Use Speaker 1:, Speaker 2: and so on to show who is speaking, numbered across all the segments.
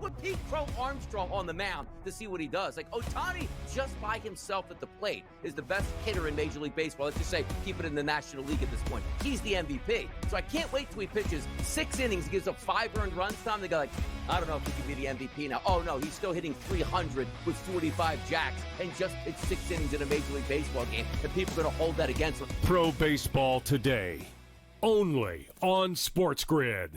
Speaker 1: with Pete Crow Armstrong on the mound to see what he does. Like, Ohtani, just by himself at the plate, is the best hitter in Major League Baseball. Let's just say, keep it in the National League at this point. He's the MVP. So I can't wait till he pitches 6 innings, he gives up 5 earned runs. Time they go like, I don't know if he can be the MVP now. Oh, no, he's still hitting 300 with 45 jacks and just pitched 6 innings in a Major League Baseball game. And people are going to hold that against him.
Speaker 2: Pro Baseball Today, only on SportsGrid.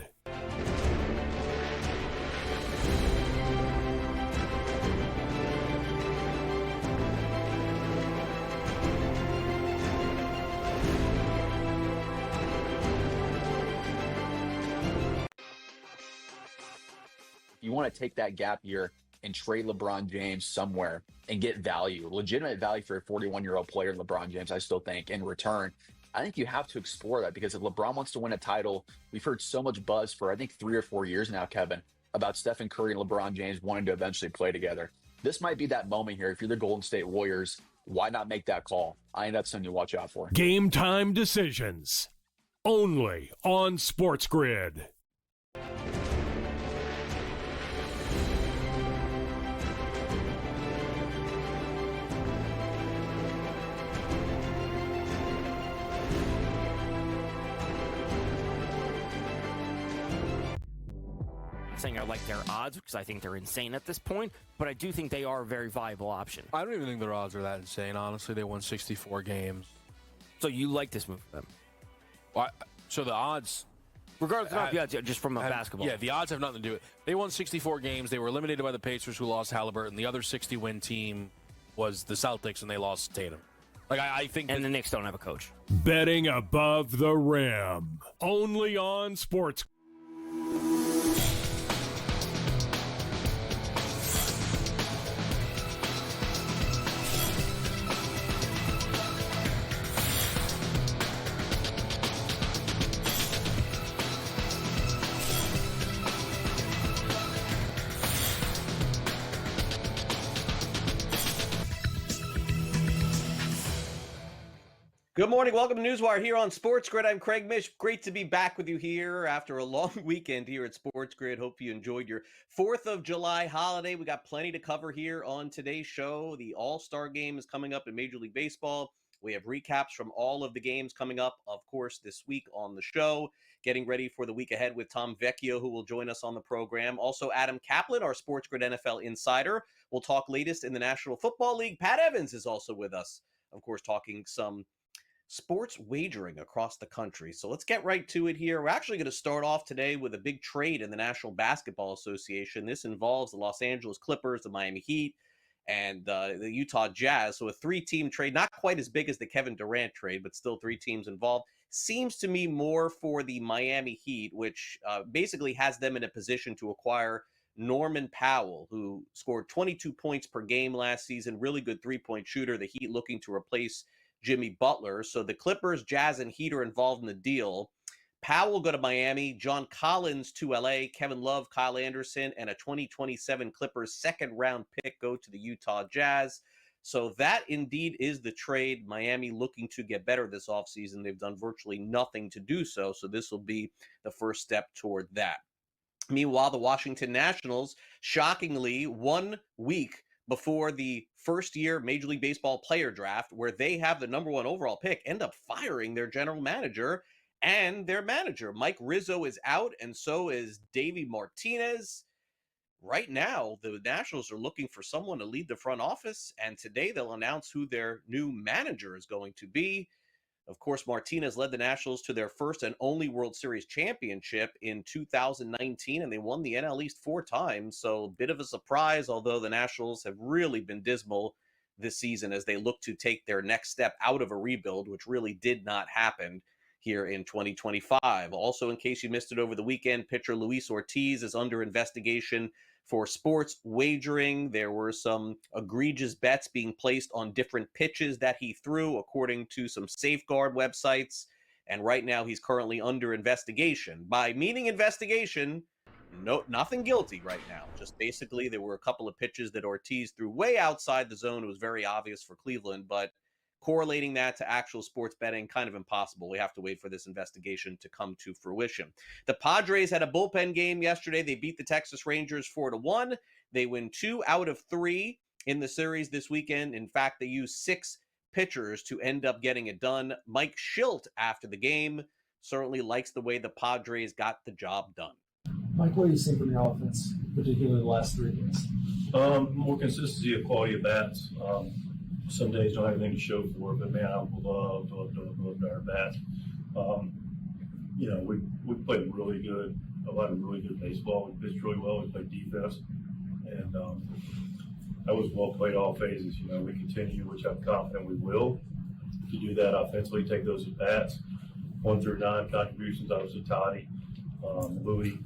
Speaker 3: You want to take that gap year and trade LeBron James somewhere and get value, legitimate value for a 41-year-old player, LeBron James, I still think, in return. I think you have to explore that, because if LeBron wants to win a title, we've heard so much buzz for, I think, 3 or 4 years now, Kevin, about Stephen Curry and LeBron James wanting to eventually play together. This might be that moment here. If you're the Golden State Warriors, why not make that call? I think that's something to watch out for.
Speaker 2: Game time decisions, only on SportsGrid.
Speaker 4: Saying I like their odds because I think they're insane at this point, but I do think they are a very viable option.
Speaker 5: I don't even think their odds are that insane. Honestly, they won 64 games.
Speaker 4: So you like this move for them?
Speaker 5: Well, so the odds,
Speaker 4: regardless of the odds, just from a basketball.
Speaker 5: Yeah, the odds have nothing to do with it. They won 64 games. They were eliminated by the Pacers, who lost Halliburton. The other 60-win team was the Celtics, and they lost Tatum. Like I think,
Speaker 4: and the Knicks don't have a coach.
Speaker 2: Betting above the rim, only on Sports.
Speaker 6: Good morning. Welcome to NewsWire here on SportsGrid. I'm Craig Mish. Great to be back with you here after a long weekend here at SportsGrid. Hope you enjoyed your 4th of July holiday. We got plenty to cover here on today's show. The All-Star Game is coming up in Major League Baseball. We have recaps from all of the games coming up, of course, this week on the show. Getting ready for the week ahead with Tom Vecchio, who will join us on the program. Also, Adam Caplan, our SportsGrid NFL insider. We'll talk latest in the National Football League. Pat Evans is also with us, of course, talking some sports wagering across the country. So let's get right to it here. We're actually going to start off today with a big trade in the National Basketball Association. This involves the Los Angeles Clippers, the Miami Heat, and the Utah Jazz. So a 3-team trade, not quite as big as the Kevin Durant trade, but still 3 teams involved. Seems to me more for the Miami Heat, which basically has them in a position to acquire Norman Powell, who scored 22 points per game last season. Really good 3-point shooter. The Heat looking to replace Jimmy Butler. So the Clippers, Jazz, and Heat are involved in the deal. Powell will go to Miami, John Collins to LA, Kevin Love, Kyle Anderson, and a 2027 Clippers 2nd-round pick go to the Utah Jazz. So that indeed is the trade. Miami looking to get better this offseason. They've done virtually nothing to do so. So this will be the first step toward that. Meanwhile, the Washington Nationals, shockingly, 1 week before the first-year Major League Baseball player draft, where they have the number 1 overall pick, end up firing their general manager and their manager. Mike Rizzo is out, and so is Davey Martinez. Right now, the Nationals are looking for someone to lead the front office, and today they'll announce who their new manager is going to be. Of course, Martinez led the Nationals to their first and only World Series championship in 2019, and they won the NL East 4 times, so a bit of a surprise, although the Nationals have really been dismal this season as they look to take their next step out of a rebuild, which really did not happen here in 2025. Also, in case you missed it over the weekend, pitcher Luis Ortiz is under investigation for sports wagering. There were some egregious bets being placed on different pitches that he threw, according to some Safeguard websites. And right now he's currently under investigation. By meaning investigation, nothing guilty right now. Just basically there were a couple of pitches that Ortiz threw way outside the zone. It was very obvious for Cleveland, but correlating that to actual sports betting, kind of impossible. We have to wait for this investigation to come to fruition. The Padres had a bullpen game yesterday. They beat the Texas Rangers 4-1. They win 2 out of 3 in the series this weekend. In fact, they used 6 pitchers to end up getting it done. Mike Schilt, after the game, certainly likes the way the Padres got the job done.
Speaker 7: Mike, what do you think from your offense, particularly the last 3 games?
Speaker 8: More consistency of quality of bats. Some days don't have anything to show for it, but man, I love our bats. We played really good, a lot of really good baseball. We pitched really well. We played defense, and that was well played all phases. We continue, which I'm confident we will. If you do that offensively, take those at bats. 1 through 9 contributions, obviously Toddy, Louie,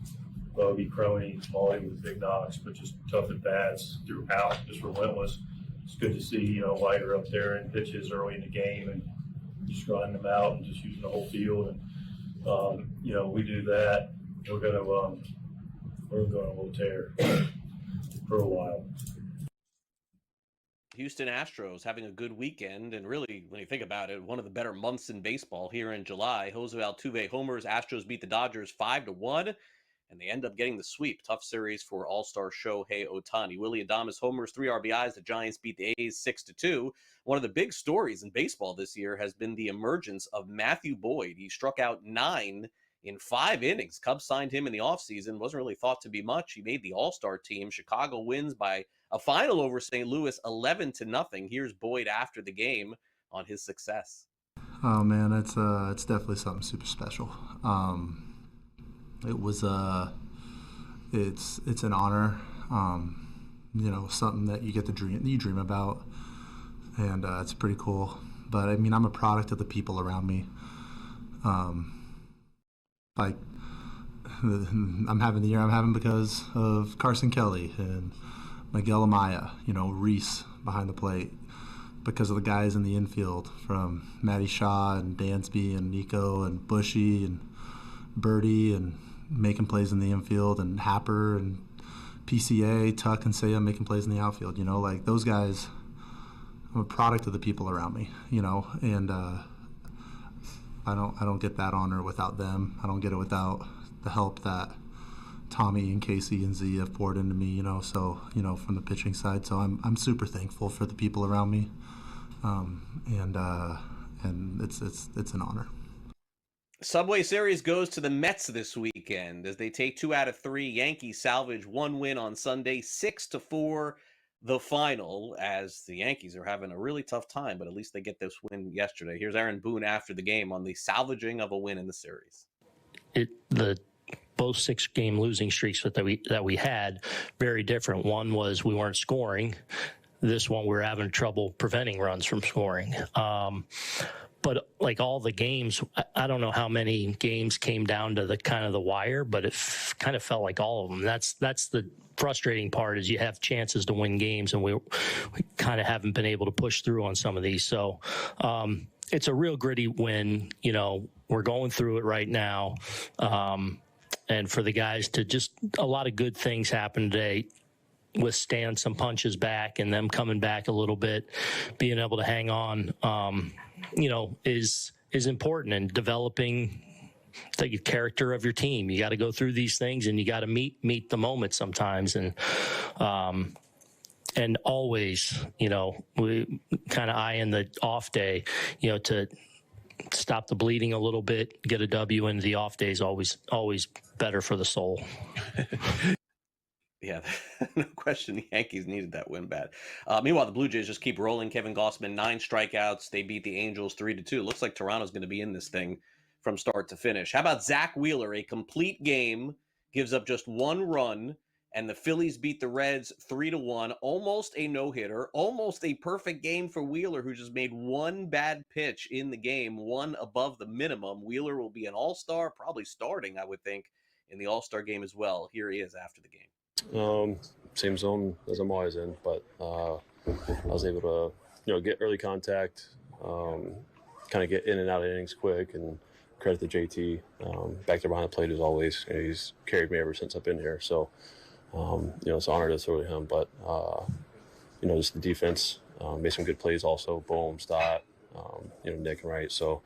Speaker 8: Bogey, Crony, Molly with big knocks, but just tough at bats throughout, just relentless. It's good to see, Leiter up there and pitches early in the game and just grinding them out and just using the whole field. And, we do that. We're going to go on a little tear for a while.
Speaker 6: Houston Astros having a good weekend, and really, when you think about it, one of the better months in baseball here in July. Jose Altuve homers. Astros beat the Dodgers 5-1, and they end up getting the sweep. Tough series for All-Star Shohei Ohtani. Willy Adames homers, 3 RBIs. The Giants beat the A's 6-2. One of the big stories in baseball this year has been the emergence of Matthew Boyd. He struck out 9 in 5 innings. Cubs signed him in the offseason. Wasn't really thought to be much. He made the All-Star team. Chicago wins by a final over St. Louis 11-0. Here's Boyd after the game on his success.
Speaker 9: Oh man, it's definitely something super special. It was it's an honor. Something that you get to dream about, and it's pretty cool. But I mean, I'm a product of the people around me. Like I'm having the year I'm having because of Carson Kelly and Miguel Amaya, Reese behind the plate, because of the guys in the infield from Matty Shaw and Dansby and Nico and Bushy and Birdie and making plays in the infield, and Happer and PCA, Tuck and Saya making plays in the outfield. Like those guys, I'm a product of the people around me, and I don't get that honor without them. I don't get it without the help that Tommy and Casey and Z have poured into me, so, from the pitching side. So I'm super thankful for the people around me. And it's an honor.
Speaker 6: Subway Series goes to the Mets this weekend as they take 2 out of 3. Yankees salvage 1 win on Sunday, 6-4 the final, as the Yankees are having a really tough time, but at least they get this win yesterday. Here's Aaron Boone after the game on the salvaging of a win in the series.
Speaker 10: Both 6-game losing streaks that we had, very different. One was we weren't scoring. This one, we're having trouble preventing runs from scoring. But like all the games, I don't know how many games came down to the kind of the wire, but it kind of felt like all of them. That's the frustrating part, is you have chances to win games, and we kind of haven't been able to push through on some of these. So it's a real gritty win. We're going through it right now. And for the guys to just, a lot of good things happen today, withstand some punches back and them coming back a little bit, being able to hang on, is important in developing the character of your team. You got to go through these things, and you got to meet the moment sometimes. And always, we kind of eyeing the off day, to stop the bleeding a little bit, get a W in the off days, always better for the soul.
Speaker 6: Yeah, no question. The Yankees needed that win bad. Meanwhile, the Blue Jays just keep rolling. Kevin Gausman, 9 strikeouts. They beat the Angels 3-2. Looks like Toronto's going to be in this thing from start to finish. How about Zach Wheeler? A complete game, gives up just 1 run, and the Phillies beat the Reds 3-1. Almost a no-hitter. Almost a perfect game for Wheeler, who just made 1 bad pitch in the game, 1 above the minimum. Wheeler will be an all-star, probably starting, I would think, in the all-star game as well. Here he is after the game.
Speaker 11: Same zone as I'm always in, but I was able to, get early contact, kind of get in and out of innings quick, and credit to JT. Back there behind the plate as always. He's carried me ever since I've been here. So, it's an honor to throw to him. But, just the defense made some good plays also. Boom, Stott, Nick and Wright. So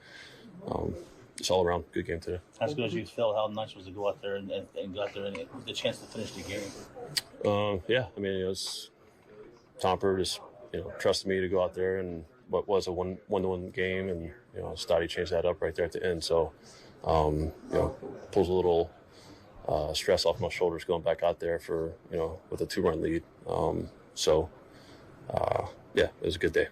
Speaker 11: it's all around good game today.
Speaker 12: As good as you feel, how nice was it to go out there and go out there and the chance to finish the game?
Speaker 11: Yeah, I mean, it was Tomper just trusted me to go out there and what was a one-to-one game, and Stoddy changed that up right there at the end. So pulls a little stress off my shoulders going back out there for with a 2-run lead. Yeah, it was a good day.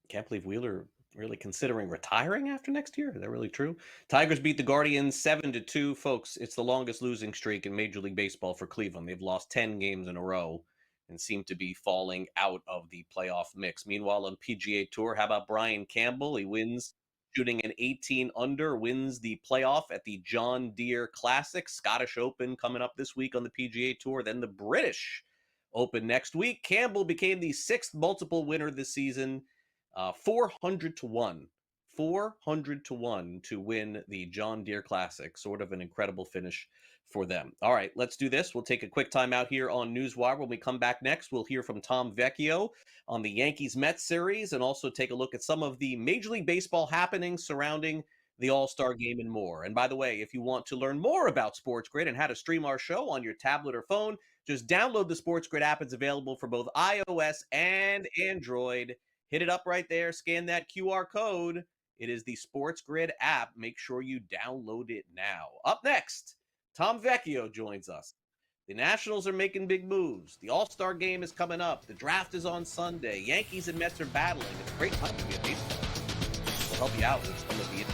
Speaker 6: Can't believe Wheeler really considering retiring after next year. Is that really true? Tigers beat the Guardians 7-2. Folks, it's the longest losing streak in Major League Baseball for Cleveland. They've lost 10 games in a row and seem to be falling out of the playoff mix. Meanwhile, on PGA Tour, how about Brian Campbell? He wins, shooting an 18 under, wins the playoff at the John Deere Classic. Scottish Open coming up this week on the PGA Tour. Then the British Open next week. Campbell became the 6th multiple winner this season. 400 to 1. 400 to 1 to win the John Deere Classic. Sort of an incredible finish for them. All right, let's do this. We'll take a quick time out here on NewsWire. When we come back next, we'll hear from Tom Vecchio on the Yankees-Mets series and also take a look at some of the Major League Baseball happenings surrounding the All-Star Game and more. And by the way, if you want to learn more about SportsGrid and how to stream our show on your tablet or phone, just download the SportsGrid app. It's available for both iOS and Android. Hit it up right there. Scan that QR code. It is the SportsGrid app. Make sure you download it now. Up next, Tom Vecchio joins us. The Nationals are making big moves. The All-Star Game is coming up. The draft is on Sunday. Yankees and Mets are battling. It's a great time to be a baseball. We'll help you out with some of the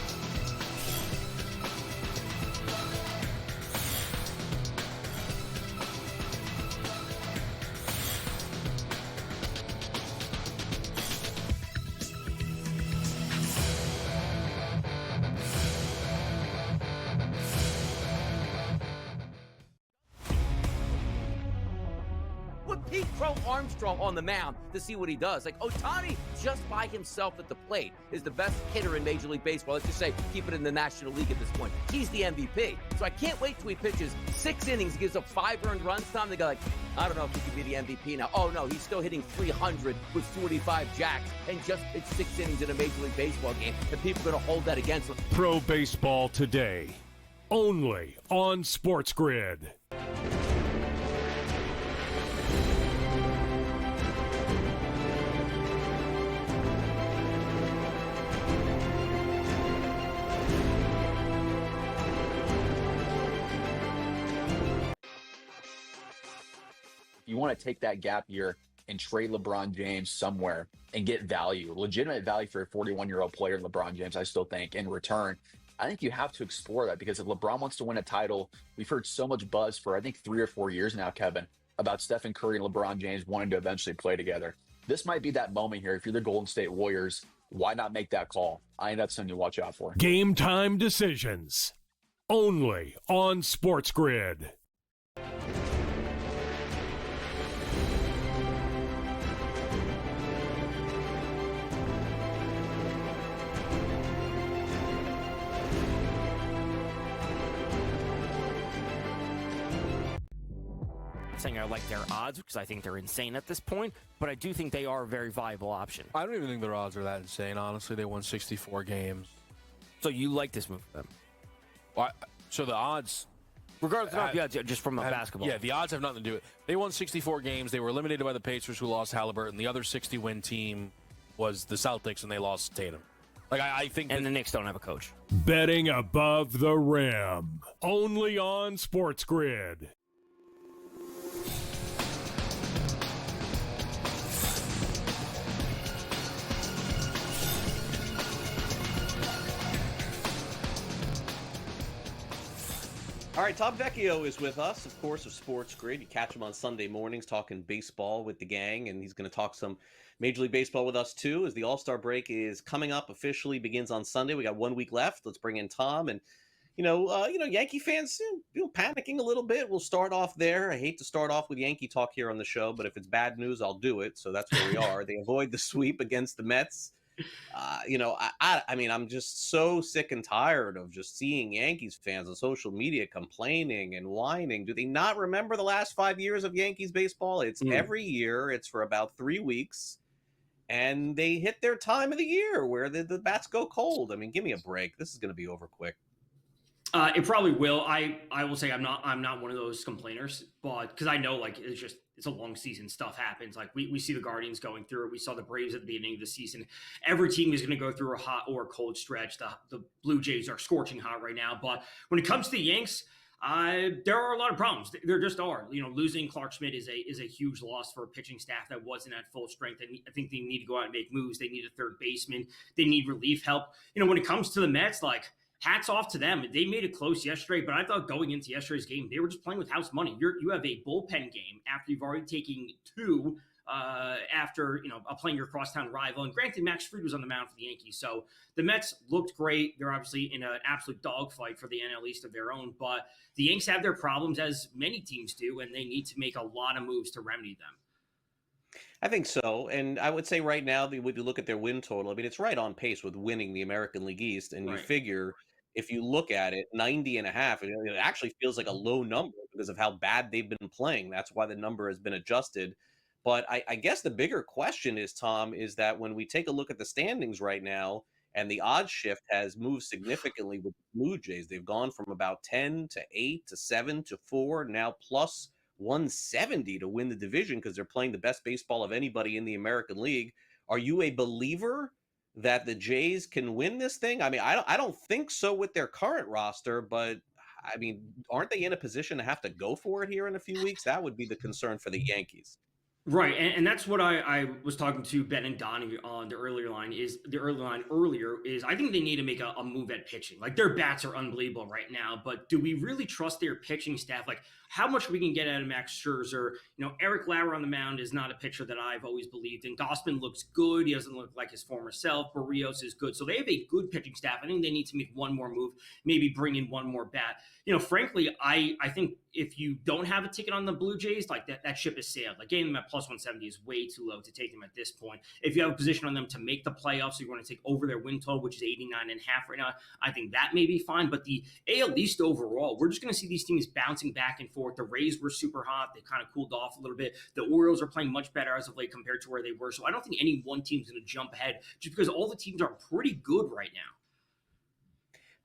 Speaker 1: Pete Crow Armstrong on the mound to see what he does. Like, Ohtani just by himself at the plate is the best hitter in Major League Baseball. Let's just say keep it in the National League at this point. He's the MVP. So I can't wait till he pitches 6 innings, gives up 5 earned runs. Tom, they go like, I don't know if he could be the MVP now. Oh, no, he's still hitting 300 with 45 jacks and just pitched 6 innings in a Major League Baseball game. And people are going to hold that against him.
Speaker 2: Pro Baseball Today, only on SportsGrid.
Speaker 3: You want to take that gap year and trade LeBron James somewhere and get value, legitimate value for a 41-year-old player, LeBron James, I still think, in return. I think you have to explore that because if LeBron wants to win a title, we've heard so much buzz for, I think, 3 or 4 years now, Kevin, about Stephen Curry and LeBron James wanting to eventually play together. This might be that moment here. If you're the Golden State Warriors, why not make that call? I think that's something to watch out for.
Speaker 2: Game time decisions, only on SportsGrid.
Speaker 4: Saying I like their odds because I think they're insane at this point, but I do think they are a very viable option.
Speaker 5: I don't even think their odds are that insane, honestly. They won 64 games.
Speaker 4: So you like this move for them?
Speaker 5: Well, so the odds...
Speaker 4: Regardless of the odds, just from a basketball.
Speaker 5: Yeah, the odds have nothing to do with it. They won 64 games. They were eliminated by the Pacers, who lost Halliburton. The other 60-win team was the Celtics, and they lost Tatum. Like I think...
Speaker 4: And the Knicks don't have a coach.
Speaker 2: Betting above the rim, only on SportsGrid.
Speaker 6: All right, Tom Vecchio is with us, of course, of SportsGrid. You catch him on Sunday mornings talking baseball with the gang, and he's going to talk some Major League Baseball with us, too, as the All-Star break is coming up officially, begins on Sunday. We got 1 week left. Let's bring in Tom. And, Yankee fans, panicking a little bit. We'll start off there. I hate to start off with Yankee talk here on the show, but if it's bad news, I'll do it. So that's where we are. They avoid the sweep against the Mets. I mean, I'm just so sick and tired of just seeing Yankees fans on social media complaining and whining. Do they not remember the last 5 years of Yankees baseball? It's every year. It's for about 3 weeks. and they hit their time of the year where the bats go cold. I mean, give me a break. This is going to be over quick.
Speaker 13: It probably will. I will say I'm not one of those complainers, but because I know like it's a long season, stuff happens. Like we see the Guardians going through it. We saw the Braves at the beginning of the season. Every team is going to go through a hot or a cold stretch. The Blue Jays are scorching hot right now, but when it comes to the Yanks, there are a lot of problems. There just are. You know, losing Clark Schmidt is a huge loss for a pitching staff that wasn't at full strength. I think they need to go out and make moves. They need a third baseman. They need relief help. You know, when it comes to the Mets, like, hats off to them. They made it close yesterday, but I thought going into yesterday's game, they were just playing with house money. You have a bullpen game after you've already taken two after playing your crosstown rival. And granted, Max Fried was on the mound for the Yankees, so the Mets looked great. They're obviously in an absolute dogfight for the NL East of their own, but the Yanks have their problems, as many teams do, and they need to make a lot of moves to remedy them.
Speaker 6: I think so. And I would say right now, when you look at their win total, I mean, it's right on pace with winning the American League East. And you figure if you look at it, 90.5, it actually feels like a low number because of how bad they've been playing. That's why the number has been adjusted. But I guess the bigger question is, Tom, is that when we take a look at the standings right now, and the odds shift has moved significantly with the Blue Jays. They've gone from about 10 to 8 to 7 to 4, now plus 170 to win the division because they're playing the best baseball of anybody in the American League. Are you a believer that the Jays can win this thing? I mean, I don't think so with their current roster, but I mean, aren't they in a position to have to go for it here in a few weeks? That would be the concern for the Yankees.
Speaker 13: Right, and that's what I was talking to Ben and Donnie on the earlier line earlier is I think they need to make a move at pitching. Like, their bats are unbelievable right now, but do we really trust their pitching staff? Like, how much we can get out of Max Scherzer? You know, Eric Lauer on the mound is not a pitcher that I've always believed in. Gossman looks good. He doesn't look like his former self. Barrios is good. So they have a good pitching staff. I think they need to make one more move, maybe bring in one more bat. You know, frankly, I think if you don't have a ticket on the Blue Jays, like that ship has sailed. Like, getting them at plus 170 is way too low to take them at this point. If you have a position on them to make the playoffs, so you're going to take over their win total, which is 89.5 right now, I think that may be fine. But the AL East overall, we're just going to see these teams bouncing back and forth. The Rays were super hot. They kind of cooled off a little bit. The Orioles are playing much better as of late compared to where they were. So I don't think any one team's going to jump ahead just because all the teams are pretty good right now.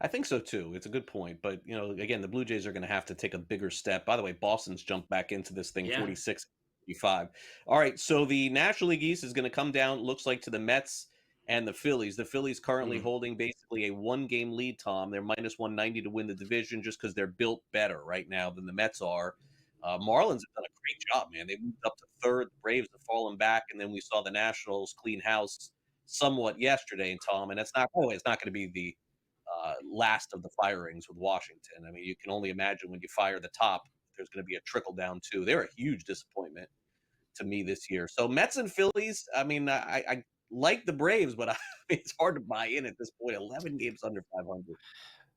Speaker 6: I think so too. It's a good point. But, you know, again, the Blue Jays are going to have to take a bigger step. By the way, Boston's jumped back into this thing, 46-55. All right, so the National League East is going to come down, looks like, to the Mets and the Phillies. The Phillies currently holding basically a one-game lead, Tom. They're minus 190 to win the division just because they're built better right now than the Mets are. Marlins have done a great job, man. They moved up to third. The Braves have fallen back, and then we saw the Nationals clean house somewhat yesterday, Tom. And it's not going to be the last of the firings with Washington. I mean, you can only imagine when you fire the top, there's going to be a trickle down too. They're a huge disappointment to me this year. So Mets and Phillies, I mean, I like the Braves, but it's hard to buy in at this point. 11 games under 500.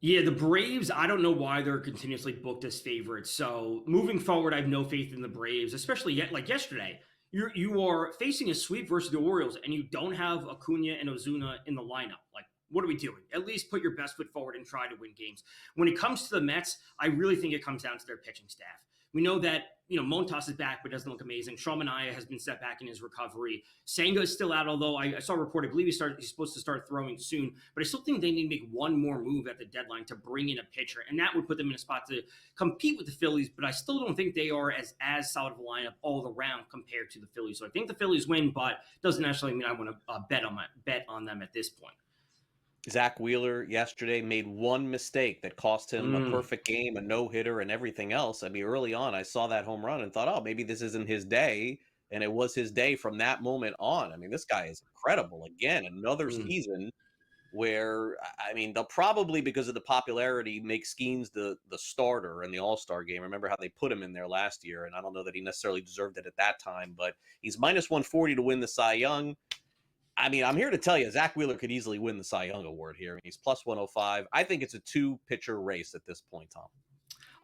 Speaker 13: Yeah, the Braves, I don't know why they're continuously booked as favorites. So moving forward, I have no faith in the Braves, especially like yesterday. You are facing a sweep versus the Orioles, and you don't have Acuna and Ozuna in the lineup. Like, what are we doing? At least put your best foot forward and try to win games. When it comes to the Mets, I really think it comes down to their pitching staff. We know that, Montas is back, but doesn't look amazing. Shamania has been set back in his recovery. Senga is still out, although I saw a report, I believe he's supposed to start throwing soon. But I still think they need to make one more move at the deadline to bring in a pitcher, and that would put them in a spot to compete with the Phillies. But I still don't think they are as solid of a lineup all around compared to the Phillies. So I think the Phillies win, but doesn't necessarily mean I want to bet on them at this point.
Speaker 6: Zach Wheeler yesterday made one mistake that cost him a perfect game, a no-hitter, and everything else. I mean, early on, I saw that home run and thought, oh, maybe this isn't his day. And it was his day from that moment on. I mean, this guy is incredible. Again, another season where, I mean, they'll probably, because of the popularity, make Skeens the starter in the All-Star game. Remember how they put him in there last year, and I don't know that he necessarily deserved it at that time, but he's minus 140 to win the Cy Young. I mean, I'm here to tell you, Zach Wheeler could easily win the Cy Young Award here. He's plus 105. I think it's a two-pitcher race at this point, Tom.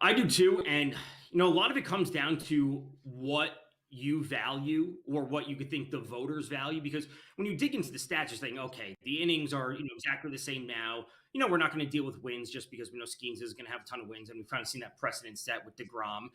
Speaker 13: I do too. And, a lot of it comes down to what you value or what you could think the voters value. Because when you dig into the stats, you're saying, okay, the innings are exactly the same now. we're not going to deal with wins just because we know Skeens is going to have a ton of wins, and we've kind of seen that precedent set with DeGrom.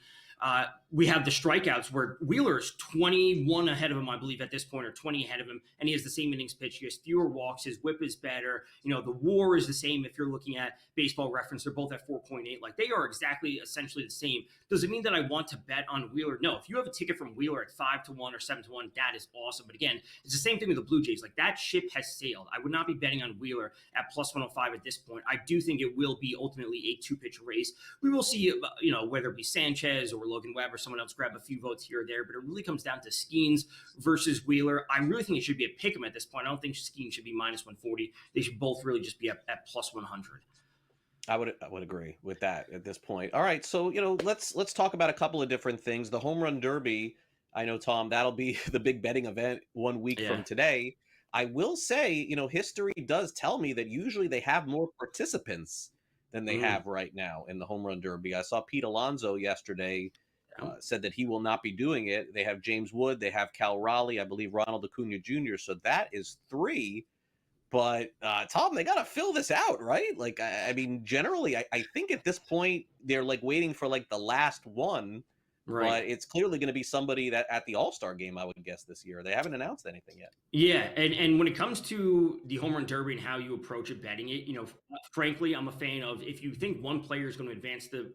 Speaker 13: We have the strikeouts where Wheeler's 21 ahead of him, I believe, at this point, or 20 ahead of him, and he has the same innings pitched. He has fewer walks. His whip is better. The WAR is the same if you're looking at Baseball Reference. They're both at 4.8. Like, they are essentially the same. Does it mean that I want to bet on Wheeler? No. If you have a ticket from Wheeler at 5-1 or 7-1, that is awesome. But again, it's the same thing with the Blue Jays. Like, that ship has sailed. I would not be betting on Wheeler at plus 105 at this point. I do think it will be ultimately a two-pitch race. We will see, whether it be Sanchez or Logan Webb or someone else grab a few votes here or there, but it really comes down to Skeens versus Wheeler. I really think it should be a pick 'em at this point. I don't think Skeens should be minus 140. They should both really just be at plus 100.
Speaker 6: I would agree with that at this point. All right, so let's talk about a couple of different things. The Home Run Derby, I know, Tom, that'll be the big betting event 1 week from today. I will say, history does tell me that usually they have more participants than they have right now in the Home Run Derby. I saw Pete Alonso yesterday said that he will not be doing it. They have James Wood, they have Cal Raleigh, I believe Ronald Acuna Jr. So that is 3. But Tom, they got to fill this out, right? Like, I mean, generally, I think at this point they're like waiting for like the last one. Right. But it's clearly going to be somebody that at the All-Star game, I would guess, this year. They haven't announced anything yet.
Speaker 13: Yeah, and when it comes to the Home Run Derby and how you approach it, betting it, frankly, I'm a fan of if you think one player is going to advance to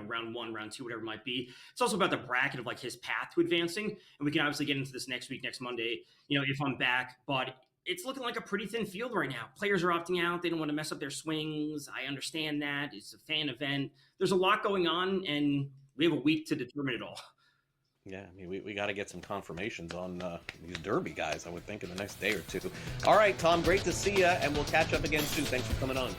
Speaker 13: round 1, round 2, whatever it might be. It's also about the bracket of like his path to advancing, and we can obviously get into this next Monday. If I'm back, but it's looking like a pretty thin field right now. Players are opting out. They don't want to mess up their swings. I understand that. It's a fan event. There's a lot going on, and we have a week to determine it all.
Speaker 6: Yeah, I mean, we got to get some confirmations on these Derby guys, I would think, in the next day or two. All right, Tom, great to see you, and we'll catch up again soon. Thanks for coming on.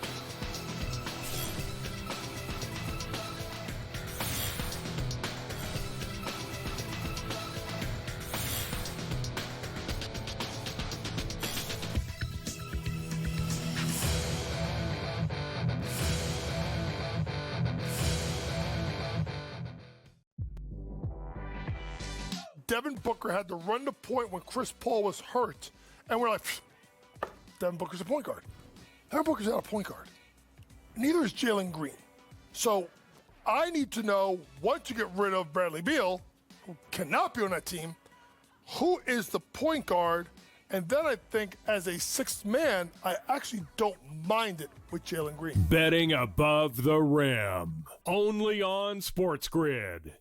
Speaker 14: Devin Booker had to run the point when Chris Paul was hurt. And we're like, Devin Booker's a point guard. Devin Booker's not a point guard. Neither is Jalen Green. So I need to know, once you get rid of Bradley Beal, who cannot be on that team, who is the point guard? And then I think as a sixth man, I actually don't mind it with Jalen Green.
Speaker 2: Betting above the rim. Only on SportsGrid.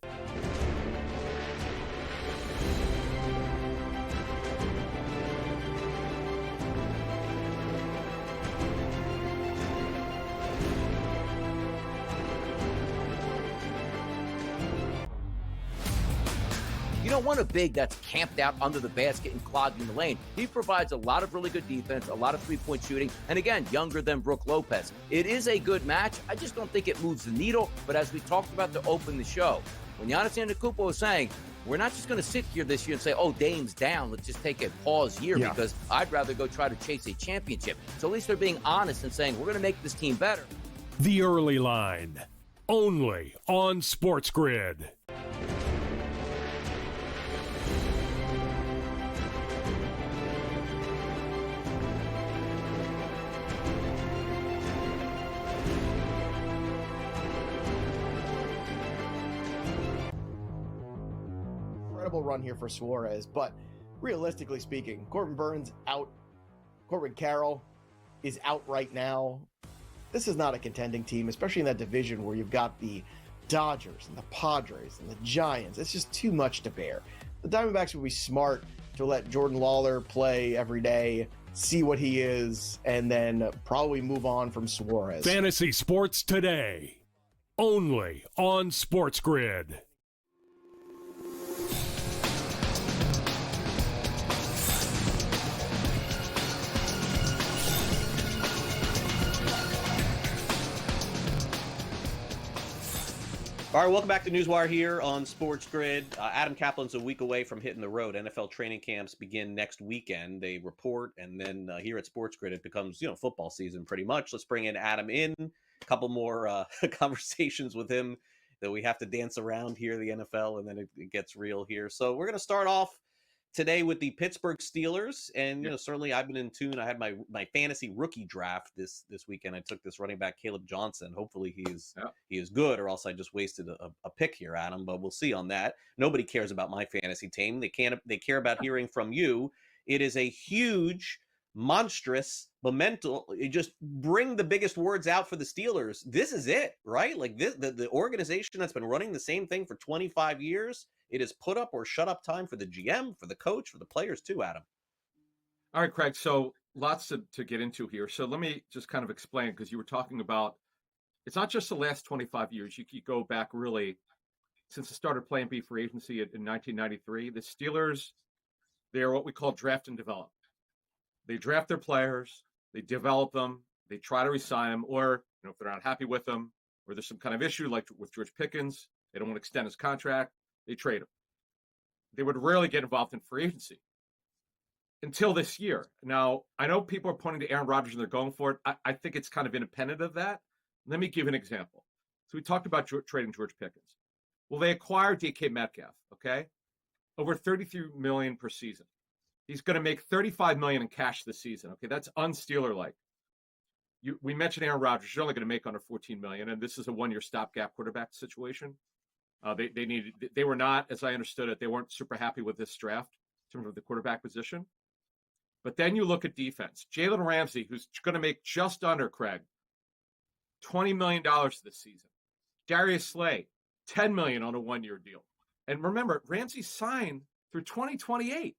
Speaker 1: You don't want a big that's camped out under the basket and clogging the lane. He provides a lot of really good defense, a lot of three-point shooting, and again, younger than Brook Lopez. It is a good match. I just don't think it moves the needle, but as we talked about to open the show, when Giannis Antetokounmpo was saying, we're not just going to sit here this year and say, oh, Dame's down, let's just take a pause here because I'd rather go try to chase a championship. So at least they're being honest and saying, we're going to make this team better.
Speaker 2: The Early Line, only on SportsGrid.
Speaker 15: Run here for Suarez, but realistically speaking, Corbin Burns out, Corbin Carroll is out right now. This is not a contending team, especially in that division where you've got the Dodgers and the Padres and the Giants. It's just too much to bear. The Diamondbacks would be smart to let Jordan Lawler play every day, see what he is, and then probably move on from Suarez.
Speaker 2: Fantasy Sports Today, only on SportsGrid.
Speaker 6: All right, welcome back to NewsWire here on SportsGrid. Adam Caplan's a week away from hitting the road. NFL training camps begin next weekend. They report, and then here at SportsGrid, it becomes football season pretty much. Let's bring in Adam in. A couple more conversations with him that we have to dance around here, the NFL, and then it gets real here. So we're going to start off today with the Pittsburgh Steelers, and certainly I've been in tune. I had my fantasy rookie draft this weekend. I took this running back Caleb Johnson. Hopefully he is good, or else I just wasted a pick here, Adam. But we'll see on that. Nobody cares about my fantasy team. They care about hearing from you. It is a huge, monstrous, momental. You just bring the biggest words out for the Steelers. This is it, right? Like this, the organization that's been running the same thing for 25 years. It is put up or shut up time for the GM, for the coach, for the players too, Adam.
Speaker 16: All right, Craig. So lots to get into here. So let me just kind of explain, because you were talking about, it's not just the last 25 years. You go back really since the start of Plan B free agency in 1993. The Steelers, they are what we call draft and develop. They draft their players, they develop them, they try to re-sign them, or if they're not happy with them, or there's some kind of issue like with George Pickens, they don't want to extend his contract, they trade him. They would rarely get involved in free agency until this year. Now, I know people are pointing to Aaron Rodgers and they're going for it. I think it's kind of independent of that. Let me give an example. So we talked about trading George Pickens. Well, they acquired DK Metcalf, okay? Over $33 million per season. He's going to make $35 million in cash this season. Okay, that's un-Steeler-like. We mentioned Aaron Rodgers. You're only going to make under $14 million, and this is a one-year stopgap quarterback situation. They were not, as I understood it, they weren't super happy with this draft in terms of the quarterback position. But then you look at defense. Jalen Ramsey, who's going to make just under, Craig, $20 million this season. Darius Slay, $10 million on a one-year deal. And remember, Ramsey signed through 2028.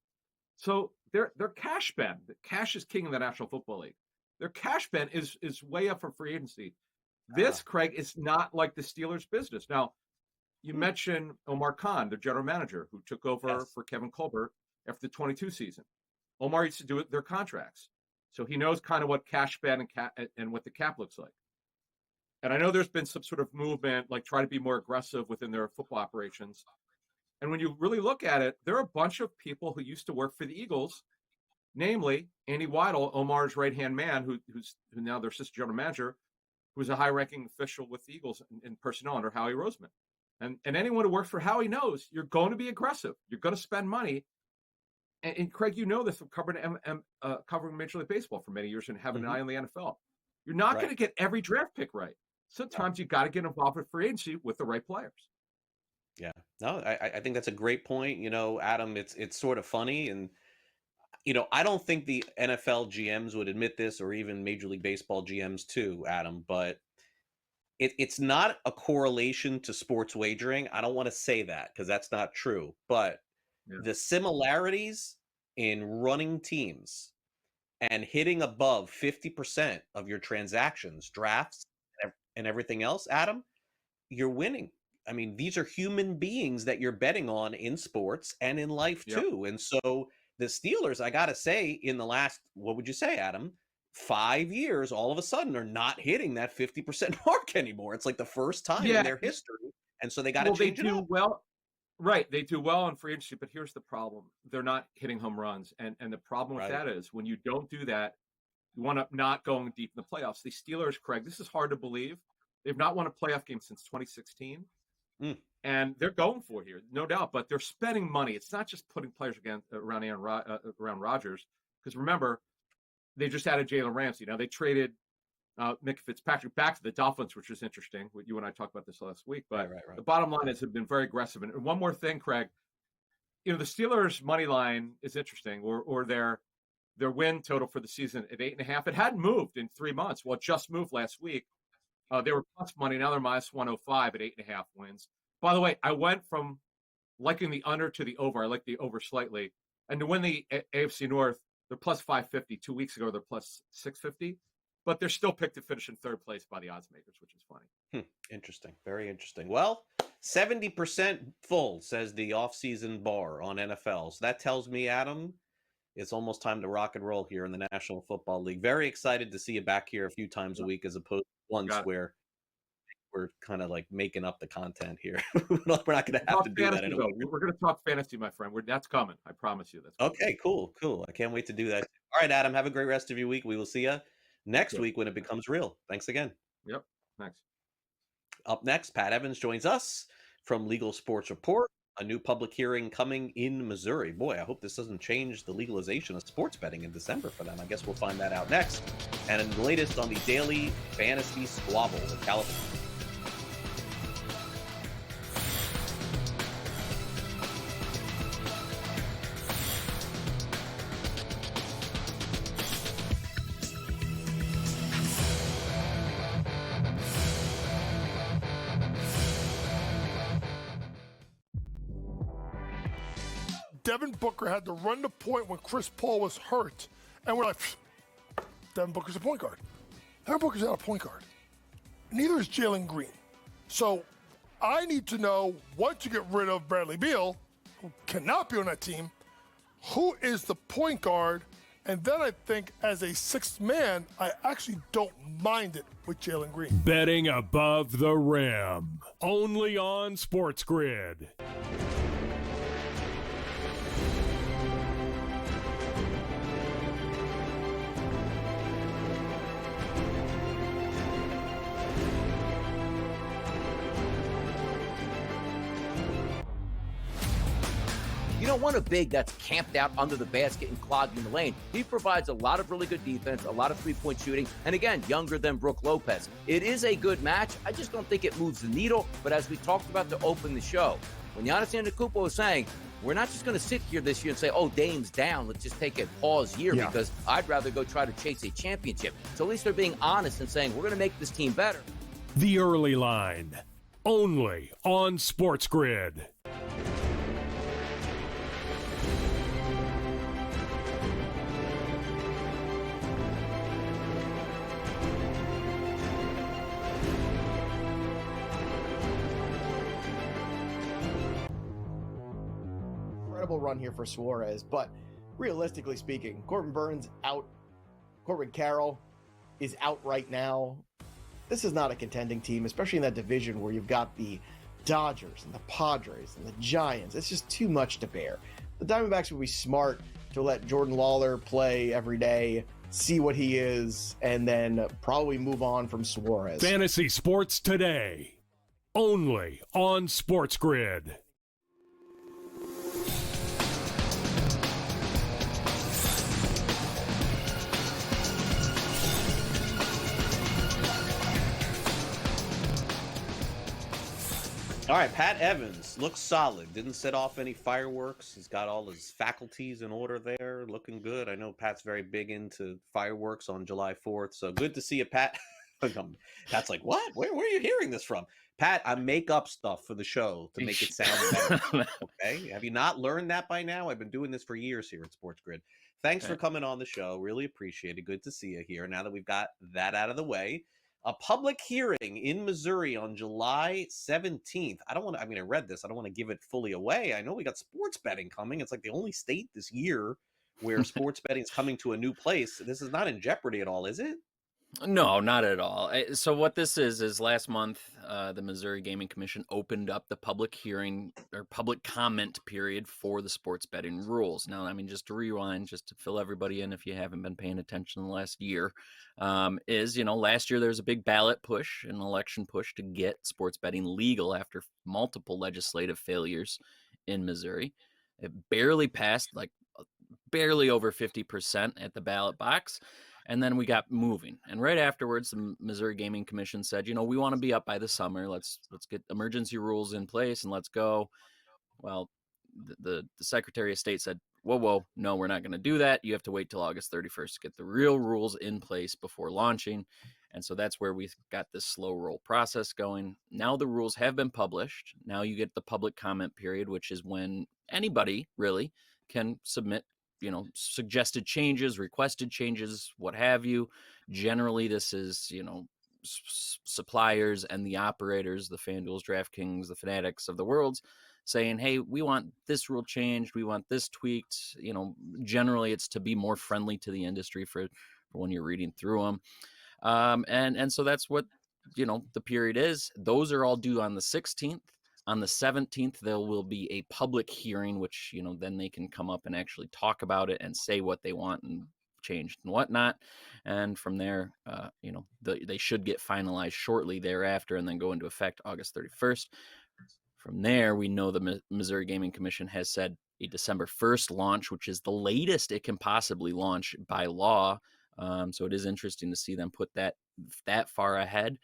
Speaker 16: So their cash spend, cash is king in the National Football League. Their cash spend is way up for free agency. This, Craig, is not like the Steelers' business. Now, you mentioned Omar Khan, the general manager, who took over for Kevin Colbert after the 22 season. Omar used to do their contracts. So he knows kind of what cash spend and what the cap looks like. And I know there's been some sort of movement, like try to be more aggressive within their football operations. And when you really look at it, there are a bunch of people who used to work for the Eagles, namely Andy Weidel, Omar's right-hand man, who's now their assistant general manager, who's a high-ranking official with the Eagles in personnel under Howie Roseman. And anyone who works for Howie knows you're going to be aggressive. You're going to spend money. And Craig, you know this from covering Major League Baseball for many years and having an eye on the NFL. You're not going to get every draft pick right. Sometimes you got to get involved with free agency with the right players.
Speaker 6: Yeah, no, I think that's a great point. Adam, it's sort of funny. And, I don't think the NFL GMs would admit this, or even Major League Baseball GMs too, Adam, but it's not a correlation to sports wagering. I don't want to say that because that's not true. But the similarities in running teams and hitting above 50% of your transactions, drafts, and everything else, Adam, you're winning. I mean, these are human beings that you're betting on in sports and in life too. And so the Steelers, I got to say, in the last, what would you say, Adam, 5 years, all of a sudden are not hitting that 50% mark anymore. It's like the first time in their history. And so they got to change it up.
Speaker 16: Right. They do well in free agency, but here's the problem. They're not hitting home runs. And the problem with that is when you don't do that, you want to not going deep in the playoffs. The Steelers, Craig, this is hard to believe. They've not won a playoff game since 2016. And they're going for it here, no doubt, but they're spending money. It's not just putting players around Rodgers, because remember, they just added Jalen Ramsey. Now they traded Nick Fitzpatrick back to the Dolphins, which is interesting. You and I talked about this last week, but the bottom line is they've been very aggressive. And one more thing, Craig, the Steelers' money line is interesting, or their win total for the season at 8.5. It hadn't moved in 3 months. Well, it just moved last week. They were plus money. Now they're minus 105 at 8.5 wins. By the way, I went from liking the under to the over. I like the over slightly. And to win the AFC North, they're plus 550. 2 weeks ago, they're plus 650. But they're still picked to finish in third place by the odds makers, which is funny.
Speaker 6: Interesting. Very interesting. Well, 70% full, says the offseason bar on NFL. So that tells me, Adam, it's almost time to rock and roll here in the National Football League. Very excited to see you back here a few times a week as opposed to once where we're kind of like making up the content here. We're not going to have to do that anymore.
Speaker 16: We're going to talk fantasy, my friend. That's coming. I promise you. That's coming.
Speaker 6: Okay, cool. I can't wait to do that. All right, Adam, have a great rest of your week. We will see you next week when it becomes real. Thanks again.
Speaker 16: Yep. Thanks.
Speaker 6: Up next, Pat Evans joins us from Legal Sports Report. A new public hearing coming in Missouri. Boy, I hope this doesn't change the legalization of sports betting in December for them. I guess we'll find that out next. And in the latest on the daily fantasy squabble in California.
Speaker 14: Devin Booker had to run the point when Chris Paul was hurt. And we're like, Devin Booker's a point guard. Devin Booker's not a point guard. Neither is Jalen Green. So I need to know, once you get rid of Bradley Beal, who cannot be on that team, who is the point guard? And then I think as a sixth man, I actually don't mind it with Jalen Green.
Speaker 2: Betting above the rim. Only on SportsGrid.
Speaker 1: You don't want a big that's camped out under the basket and clogging the lane. He provides a lot of really good defense, a lot of three-point shooting, and again, younger than Brook Lopez. It is a good match. I just don't think it moves the needle. But as we talked about to open the show, when Giannis Antetokounmpo was saying, we're not just going to sit here this year and say, oh, Dame's down, let's just take a pause year because I'd rather go try to chase a championship. So at least they're being honest and saying, we're going to make this team better.
Speaker 2: The Early Line. Only on SportsGrid.
Speaker 15: Run here for Suarez, but realistically speaking, Corbin Burns out, Corbin Carroll is out right now. This is not a contending team, especially in that division where you've got the Dodgers and the Padres and the Giants. It's just too much to bear. The Diamondbacks would be smart to let Jordan Lawler play every day, see what he is, and then probably move on from Suarez.
Speaker 2: Fantasy Sports Today. Only on SportsGrid.
Speaker 6: All right, Pat Evans looks solid. Didn't set off any fireworks. He's got all his faculties in order there, looking good. I know Pat's very big into fireworks on July 4th, so good to see you, Pat. Pat's like, what? Where are you hearing this from? Pat, I make up stuff for the show to make it sound better. Okay? Have you not learned that by now? I've been doing this for years here at SportsGrid. Thanks for coming on the show. Really appreciate it. Good to see you here. Now that we've got that out of the way, a public hearing in Missouri on July 17th. I read this. I don't want to give it fully away. I know we got sports betting coming. It's like the only state this year where sports betting is coming to a new place. This is not in jeopardy at all, is it?
Speaker 17: No, not at all. So what this is last month, the Missouri Gaming Commission opened up the public hearing or public comment period for the sports betting rules. Now, I mean, just to rewind, just to fill everybody in if you haven't been paying attention in the last year, last year there was a big ballot push, an election push to get sports betting legal after multiple legislative failures in Missouri. It barely passed, like barely over 50% at the ballot box. And then we got moving. And right afterwards, the Missouri Gaming Commission said, we want to be up by the summer. Let's get emergency rules in place and let's go. Well, the Secretary of State said, whoa, no, we're not going to do that. You have to wait till August 31st to get the real rules in place before launching. And so that's where we got this slow roll process going. Now the rules have been published. Now you get the public comment period, which is when anybody really can submit suggested changes, requested changes, what have you. Generally, this is, suppliers and the operators, the FanDuels, DraftKings, the Fanatics of the world saying, hey, we want this rule changed. We want this tweaked. Generally it's to be more friendly to the industry for when you're reading through them. And so that's what, the period is. Those are all due on the 16th. On the 17th, there will be a public hearing, which, then they can come up and actually talk about it and say what they want and changed and whatnot. And from there, they should get finalized shortly thereafter and then go into effect August 31st. From there, we know the Missouri Gaming Commission has said a December 1st launch, which is the latest it can possibly launch by law. So it is interesting to see them put that far ahead.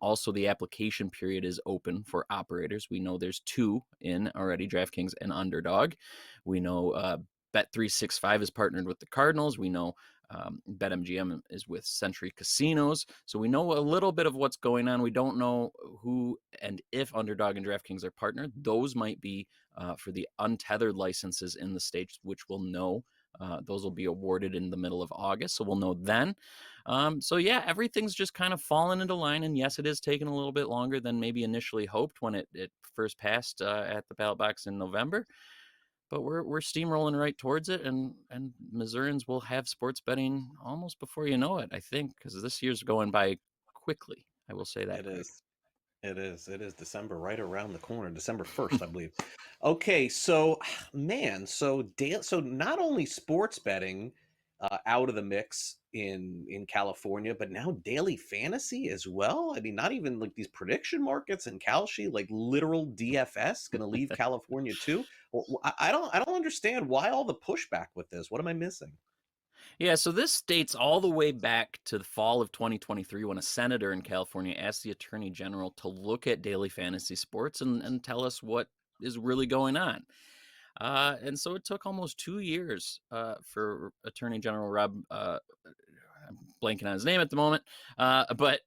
Speaker 17: Also the application period is open for operators. We know there's 2 in already, DraftKings and Underdog. We know Bet365 is partnered with the Cardinals. We know BetMGM is with Century Casinos. So we know a little bit of what's going on. We don't know who and if Underdog and DraftKings are partnered. Those might be for the untethered licenses in the states, which we'll know. Those will be awarded in the middle of August, so we'll know then. Everything's just kind of fallen into line. And yes, it is taking a little bit longer than maybe initially hoped when it first passed at the ballot box in November. But we're steamrolling right towards it, and Missourians will have sports betting almost before you know it, I think, because this year's going by quickly. I will say that.
Speaker 6: It is. It is December right around the corner, December 1st, I believe. Okay, so so not only sports betting out of the mix in California, but now daily fantasy as well. I mean, not even like these prediction markets in Kalshi, like literal DFS going to leave California too. Well, I don't understand why all the pushback with this. What am I missing?
Speaker 17: Yeah, so this dates all the way back to the fall of 2023 when a senator in California asked the attorney general to look at daily fantasy sports and tell us what is really going on. And so it took almost 2 years for Attorney General Rob, I'm blanking on his name at the moment, but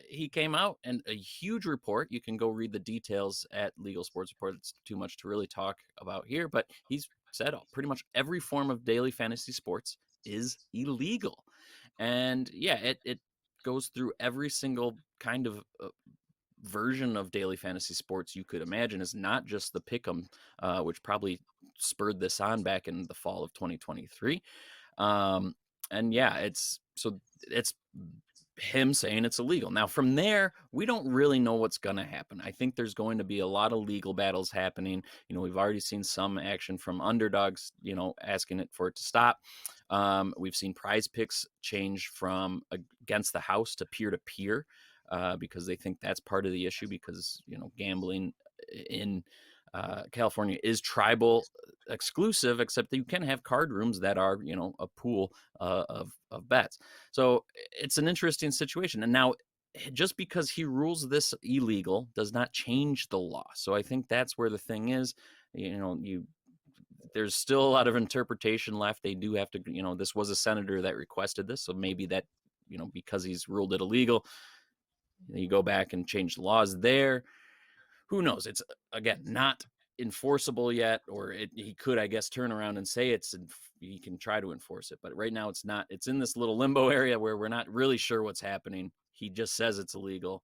Speaker 17: he came out and a huge report. You can go read the details at Legal Sports Report. It's too much to really talk about here, but he's said pretty much every form of daily fantasy sports is illegal. And yeah, it goes through every single kind of version of daily fantasy sports you could imagine. Is not just the pick'em, which probably spurred this on back in the fall of 2023. And yeah, it's him saying it's illegal. Now from there, we don't really know what's going to happen. I think there's going to be a lot of legal battles happening. We've already seen some action from underdogs, asking it for it to stop. We've seen Prize Picks change from against the house to peer-to-peer because they think that's part of the issue because, gambling in California is tribal exclusive, except that you can have card rooms that are, a pool of bets. So it's an interesting situation. And now just because he rules this illegal does not change the law. So I think that's where the thing is, there's still a lot of interpretation left. They do have to, this was a senator that requested this. So maybe that, because he's ruled it illegal, you go back and change the laws there. Who knows? It's, again, not enforceable yet, or he could, I guess, turn around and say he can try to enforce it. But right now it's not. It's in this little limbo area where we're not really sure what's happening. He just says it's illegal,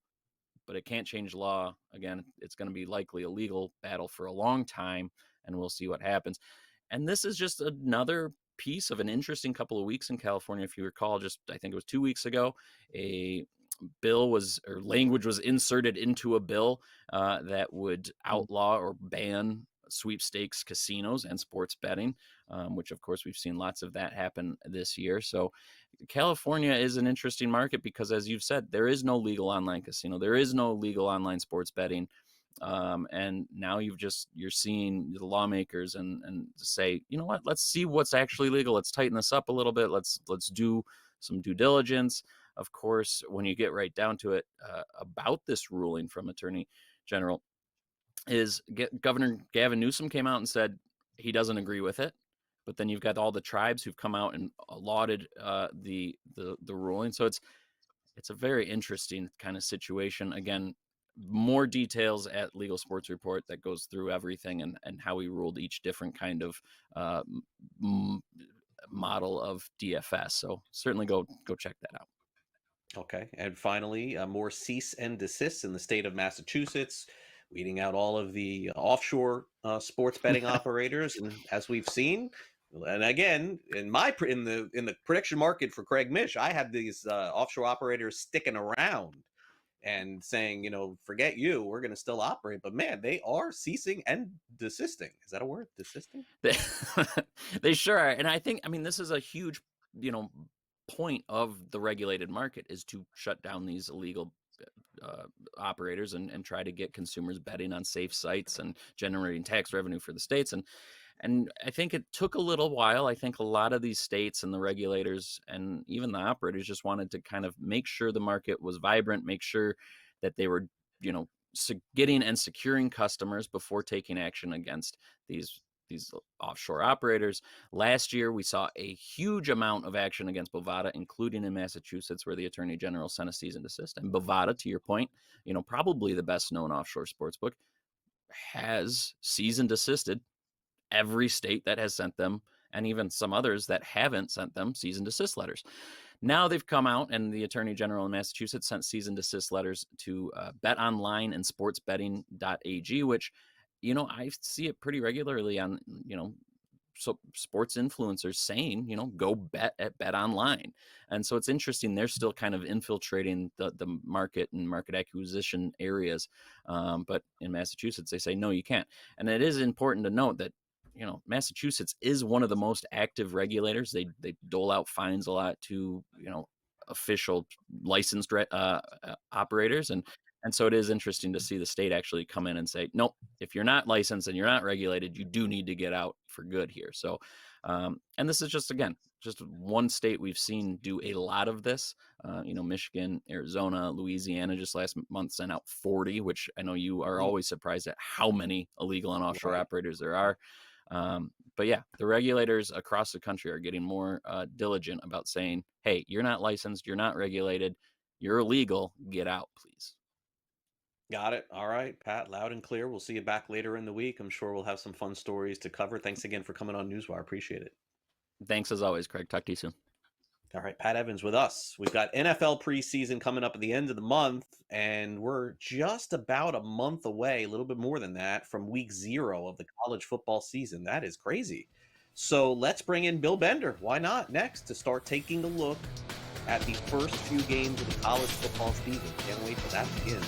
Speaker 17: but it can't change law. Again, it's going to be likely a legal battle for a long time, and we'll see what happens. And this is just another piece of an interesting couple of weeks in California. If you recall, I think it was 2 weeks ago, a language was inserted into a bill that would outlaw or ban sweepstakes casinos and sports betting, which of course we've seen lots of that happen this year. So California is an interesting market because, as you've said, there is no legal online casino. There is no legal online sports betting. And now you're seeing the lawmakers and say, you know what, let's see what's actually legal. Let's tighten this up a little bit. Let's do some due diligence. Of course, when you get right down to it, about this ruling from Attorney General, Governor Gavin Newsom came out and said he doesn't agree with it. But then you've got all the tribes who've come out and lauded the ruling. So it's a very interesting kind of situation. Again, more details at Legal Sports Report that goes through everything and how he ruled each different kind of model of DFS. So certainly go check that out.
Speaker 6: Okay. And finally, more cease and desist in the state of Massachusetts, weeding out all of the offshore sports betting operators. And as we've seen, and again, in the prediction market for Craig Mish, I had these offshore operators sticking around and saying, forget you, we're going to still operate. But man, they are ceasing and desisting. Is that a word? Desisting?
Speaker 17: They sure are. And I think, this is a huge, point of the regulated market is to shut down these illegal operators and try to get consumers betting on safe sites and generating tax revenue for the states. And I think it took a little while. I think a lot of these states and the regulators and even the operators just wanted to kind of make sure the market was vibrant, make sure that they were, getting and securing customers before taking action against these offshore operators. Last year, we saw a huge amount of action against Bovada, including in Massachusetts, where the Attorney General sent a cease and desist. And Bovada, to your point, probably the best known offshore sportsbook, has cease and desisted every state that has sent them, and even some others that haven't sent them cease and desist letters. Now they've come out, and the Attorney General in Massachusetts sent cease and desist letters to BetOnline and SportsBetting.ag, which, I see it pretty regularly on, so sports influencers saying, go bet at BetOnline. And so it's interesting. They're still kind of infiltrating the market and market acquisition areas. But in Massachusetts, they say, no, you can't. And it is important to note that, Massachusetts is one of the most active regulators. They dole out fines a lot to, official licensed operators. And so it is interesting to see the state actually come in and say, nope, if you're not licensed and you're not regulated, you do need to get out for good here. So, and this is just one state we've seen do a lot of this. Michigan, Arizona, Louisiana just last month sent out 40, which I know you are always surprised at how many illegal and offshore operators there are. But yeah, the regulators across the country are getting more diligent about saying, hey, you're not licensed, you're not regulated, you're illegal, get out, please.
Speaker 6: Got it. All right, Pat, loud and clear. We'll see you back later in the week. I'm sure we'll have some fun stories to cover. Thanks again for coming on NewsWire. Appreciate it.
Speaker 17: Thanks as always, Craig. Talk to you soon.
Speaker 6: All right, Pat Evans with us. We've got NFL preseason coming up at the end of the month, and we're just about a month away, a little bit more than that, from week 0 of the college football season. That is crazy. So let's bring in Bill Bender. Why not? Next, to start taking a look at the first few games of the college football season. Can't wait for that to begin.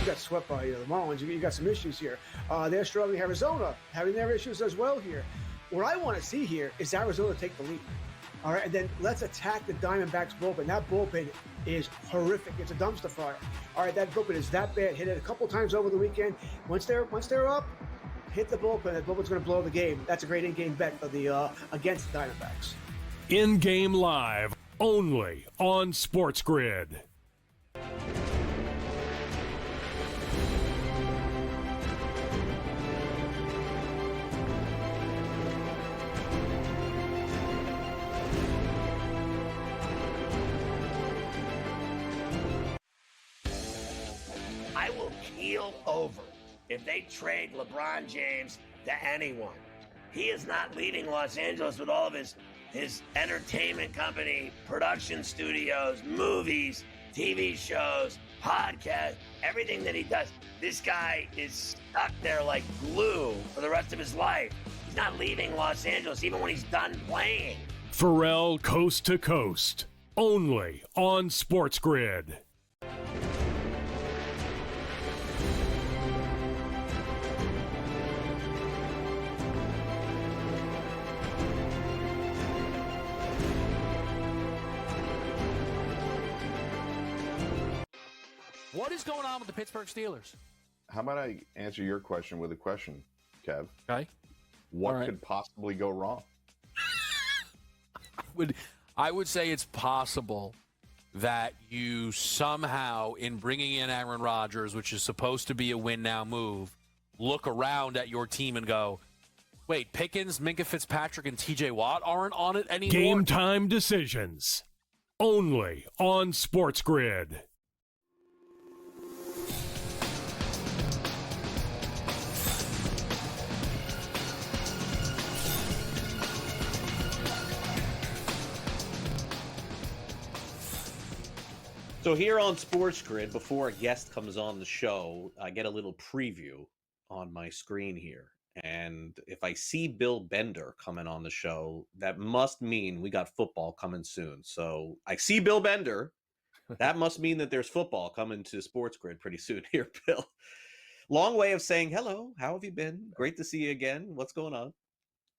Speaker 18: Got swept by the Marlins. You got some issues here. They're struggling. Arizona having their issues as well here. What I want to see here is Arizona take the lead. All right, and then let's attack the Diamondbacks bullpen. That bullpen is horrific. It's a dumpster fire. All right, that bullpen is that bad. Hit it a couple times over the weekend. Once they're up, hit the bullpen. That bullpen's going to blow the game. That's a great in-game bet for the against the Diamondbacks.
Speaker 2: In-game live only on SportsGrid.
Speaker 19: I will keel over if they trade LeBron James to anyone. He is not leaving Los Angeles with all of his entertainment company, production studios, movies, TV shows, podcasts, everything that he does. This guy is stuck there like glue for the rest of his life. He's not leaving Los Angeles even when he's done playing.
Speaker 2: Pharrell Coast to Coast, only on SportsGrid.
Speaker 5: What is going on with the Pittsburgh Steelers?
Speaker 20: How about I answer your question with a question, Kev?
Speaker 5: Okay.
Speaker 20: What could possibly go wrong?
Speaker 5: I would say it's possible that you somehow, in bringing in Aaron Rodgers, which is supposed to be a win-now move, look around at your team and go, wait, Pickens, Minka Fitzpatrick, and TJ Watt aren't on it anymore?
Speaker 2: Game time decisions, only on SportsGrid.
Speaker 6: So here on SportsGrid, before a guest comes on the show, I get a little preview on my screen here. And if I see Bill Bender coming on the show, that must mean we got football coming soon. So I see Bill Bender. That must mean that there's football coming to SportsGrid pretty soon here, Bill. Long way of saying hello. How have you been? Great to see you again. What's going on?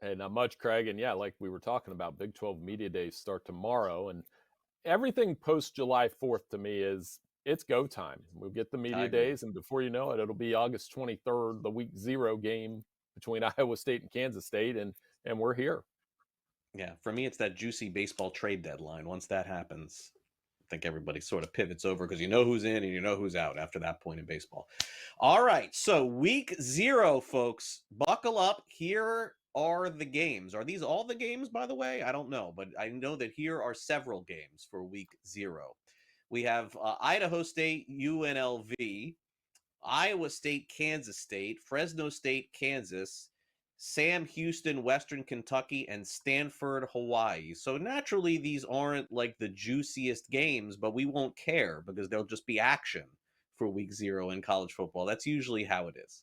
Speaker 21: Hey, not much, Craig. And yeah, like we were talking about, Big 12 Media Days start tomorrow. And everything post July 4th to me is it's go time. We'll get the media days. And before you know it, it'll be August 23rd, the week 0 game between Iowa State and Kansas State. And we're here.
Speaker 6: Yeah, for me, it's that juicy baseball trade deadline. Once that happens, I think everybody sort of pivots over because you know who's in and you know who's out after that point in baseball. All right, so week 0, folks, buckle up. Here are the games. Are these all the games, by the way? I don't know, but I know that here are several games for week 0. We have Idaho State, UNLV, Iowa State, Kansas State, Fresno State, Kansas, Sam Houston, Western Kentucky, and Stanford, Hawaii. So naturally, these aren't like the juiciest games, but we won't care because there'll just be action for week 0 in college football. That's usually how it is.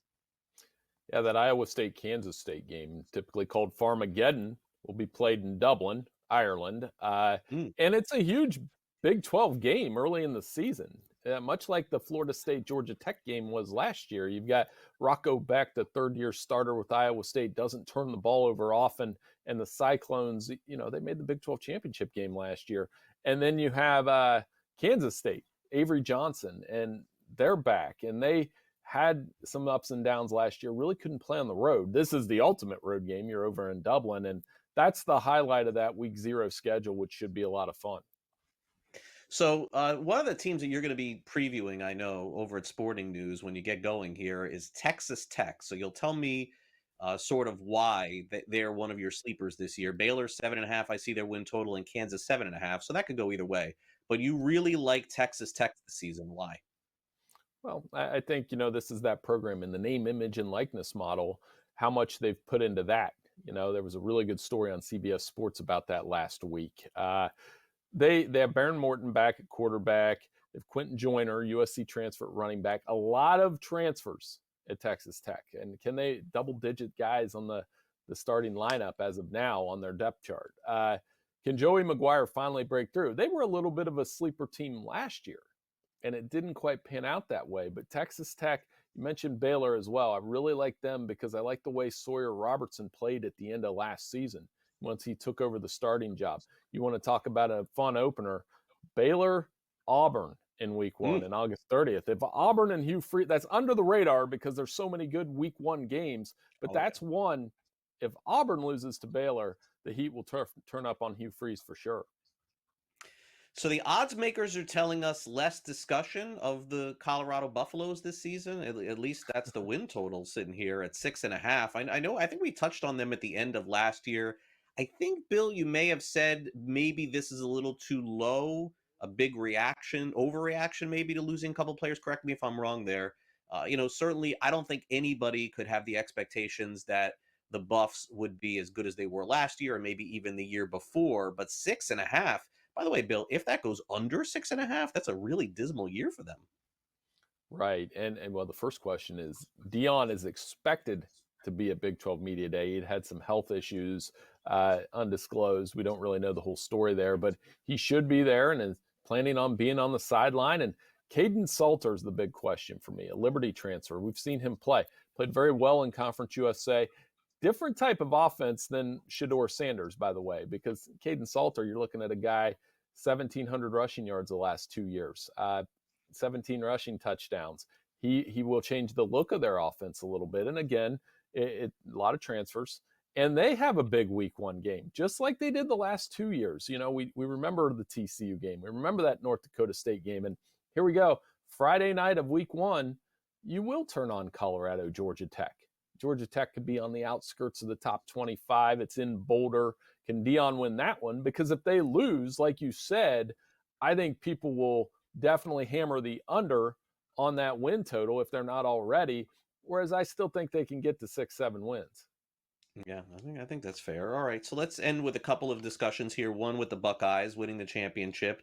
Speaker 21: Yeah, that Iowa State, Kansas State game, typically called Farmageddon, will be played in Dublin, Ireland. And it's a huge Big 12 game early in the season. Much like the Florida State-Georgia Tech game was last year. You've got Rocco Beck, the third-year starter with Iowa State, doesn't turn the ball over often. And the Cyclones, they made the Big 12 championship game last year. And then you have Kansas State, Avery Johnson, and they're back. And they had some ups and downs last year, really couldn't play on the road. This is the ultimate road game. You're over in Dublin. And that's the highlight of that week 0 schedule, which should be a lot of fun.
Speaker 6: So one of the teams that you're going to be previewing, I know, over at Sporting News when you get going here is Texas Tech. So you'll tell me sort of why they're one of your sleepers this year. Baylor 7.5. I see their win total, in Kansas 7.5. So that could go either way. But you really like Texas Tech this season. Why?
Speaker 21: Well, I think, this is that program in the name, image, and likeness model, how much they've put into that. There was a really good story on CBS Sports about that last week. They have Baron Morton back at quarterback. They have Quentin Joyner, USC transfer at running back. A lot of transfers at Texas Tech. And can they double-digit guys on the starting lineup as of now on their depth chart? Can Joey McGuire finally break through? They were a little bit of a sleeper team last year, and it didn't quite pan out that way. But Texas Tech, you mentioned Baylor as well. I really like them because I like the way Sawyer Robertson played at the end of last season once he took over the starting job. You want to talk about a fun opener, Baylor, Auburn in week 1 and August 30th. If Auburn and Hugh Freeze, that's under the radar because there's so many good week 1 games, but that's one. If Auburn loses to Baylor, the heat will turn up on Hugh Freeze for sure.
Speaker 6: So the odds makers are telling us less discussion of the Colorado Buffaloes this season. At least that's the win total sitting here at 6.5. I think we touched on them at the end of last year. I think, Bill, you may have said maybe this is a little too low, a big overreaction maybe to losing a couple players. Correct me if I'm wrong there. Certainly I don't think anybody could have the expectations that the Buffs would be as good as they were last year or maybe even the year before. But 6.5, by the way, Bill, if that goes under 6.5, that's a really dismal year for them.
Speaker 21: Right. And well, the first question is, Dion is expected to be at Big 12 Media Day. He'd had some health issues, undisclosed. We don't really know the whole story there, but he should be there and is planning on being on the sideline. And Caden Salter is the big question for me, a Liberty transfer. We've seen him played very well in Conference USA. Different type of offense than Shedeur Sanders, by the way, because Caden Salter, you're looking at a guy, 1,700 rushing yards the last 2 years, 17 rushing touchdowns. He will change the look of their offense a little bit. And again, a lot of transfers. And they have a big week 1 game, just like they did the last 2 years. We remember the TCU game. We remember that North Dakota State game. And here we go. Friday night of week 1, you will turn on Colorado, Georgia Tech. Georgia Tech could be on the outskirts of the top 25. It's in Boulder. Can Dion win that one? Because if they lose, like you said, I think people will definitely hammer the under on that win total if they're not already, whereas I still think they can get to 6-7 wins.
Speaker 6: Yeah, I think that's fair. All right, so let's end with a couple of discussions here. One with the Buckeyes winning the championship.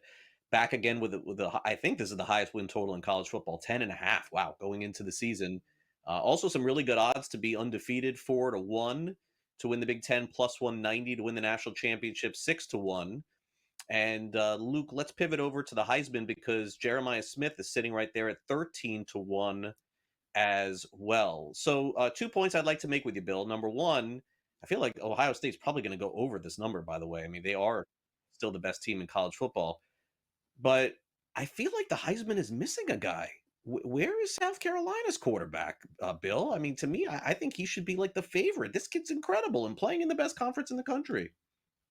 Speaker 6: Back again with the I think this is the highest win total in college football, 10.5. Wow, going into the season. Also, some really good odds to be undefeated, 4-1 to win the Big Ten, plus 190 to win the national championship, 6-1. And Luke, let's pivot over to the Heisman because Jeremiah Smith is sitting right there at 13-1 as well. So 2 points I'd like to make with you, Bill. Number one, I feel like Ohio State's probably going to go over this number, by the way. I mean, they are still the best team in college football. But I feel like the Heisman is missing a guy. Where is South Carolina's quarterback, Bill? I mean, to me, I think he should be like the favorite. This kid's incredible and playing in the best conference in the country.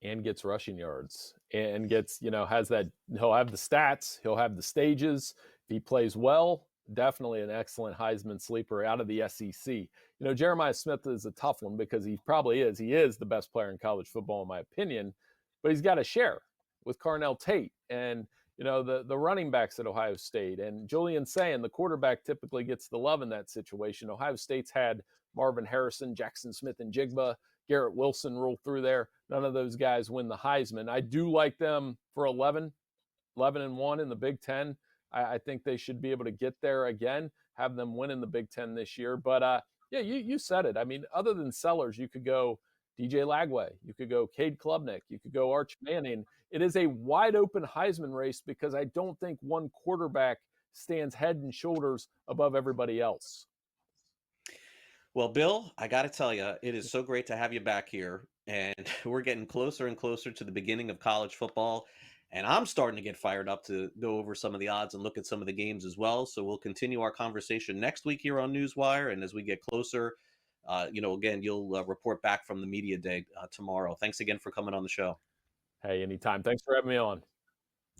Speaker 21: And gets rushing yards and gets, has that, he'll have the stats, he'll have the stages. If he plays well, definitely an excellent Heisman sleeper out of the SEC. Jeremiah Smith is a tough one because he is the best player in college football, in my opinion, but he's got to share with Carnell Tate and, the running backs at Ohio State and Julian Sayin, the quarterback, typically gets the love in that situation. Ohio State's had Marvin Harrison, Jackson Smith and Jigba, Garrett Wilson roll through there. None of those guys win the Heisman. I do like them for 11-1 in the Big Ten. I think they should be able to get there again, have them win in the Big Ten this year. But, you said it. I mean, other than Sellers, you could go DJ Lagway. You could go Cade Klubnik. You could go Arch Manning. It is a wide-open Heisman race because I don't think one quarterback stands head and shoulders above everybody else.
Speaker 6: Well, Bill, I got to tell you, it is so great to have you back here. And we're getting closer and closer to the beginning of college football. And I'm starting to get fired up to go over some of the odds and look at some of the games as well. So we'll continue our conversation next week here on NewsWire. And as we get closer, again, you'll report back from the media day tomorrow. Thanks again for coming on the show.
Speaker 21: Hey, anytime. Thanks for having me on.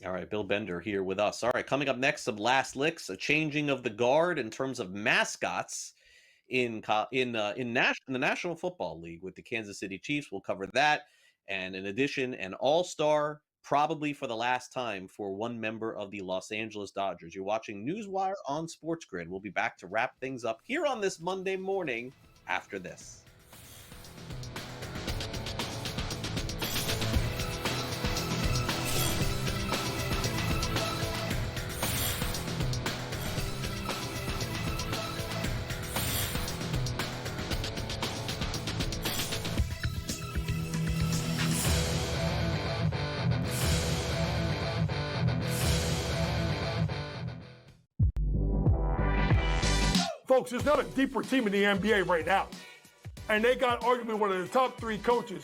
Speaker 6: All right, Bill Bender here with us. All right, coming up next, some last licks, a changing of the guard in terms of mascots in the National Football League with the Kansas City Chiefs. We'll cover that. And in addition, an all-star, probably for the last time, for one member of the Los Angeles Dodgers. You're watching NewsWire on SportsGrid. We'll be back to wrap things up here on this Monday morning after this.
Speaker 14: Folks, there's not a deeper team in the NBA right now. And they got arguably one of the top 3 coaches.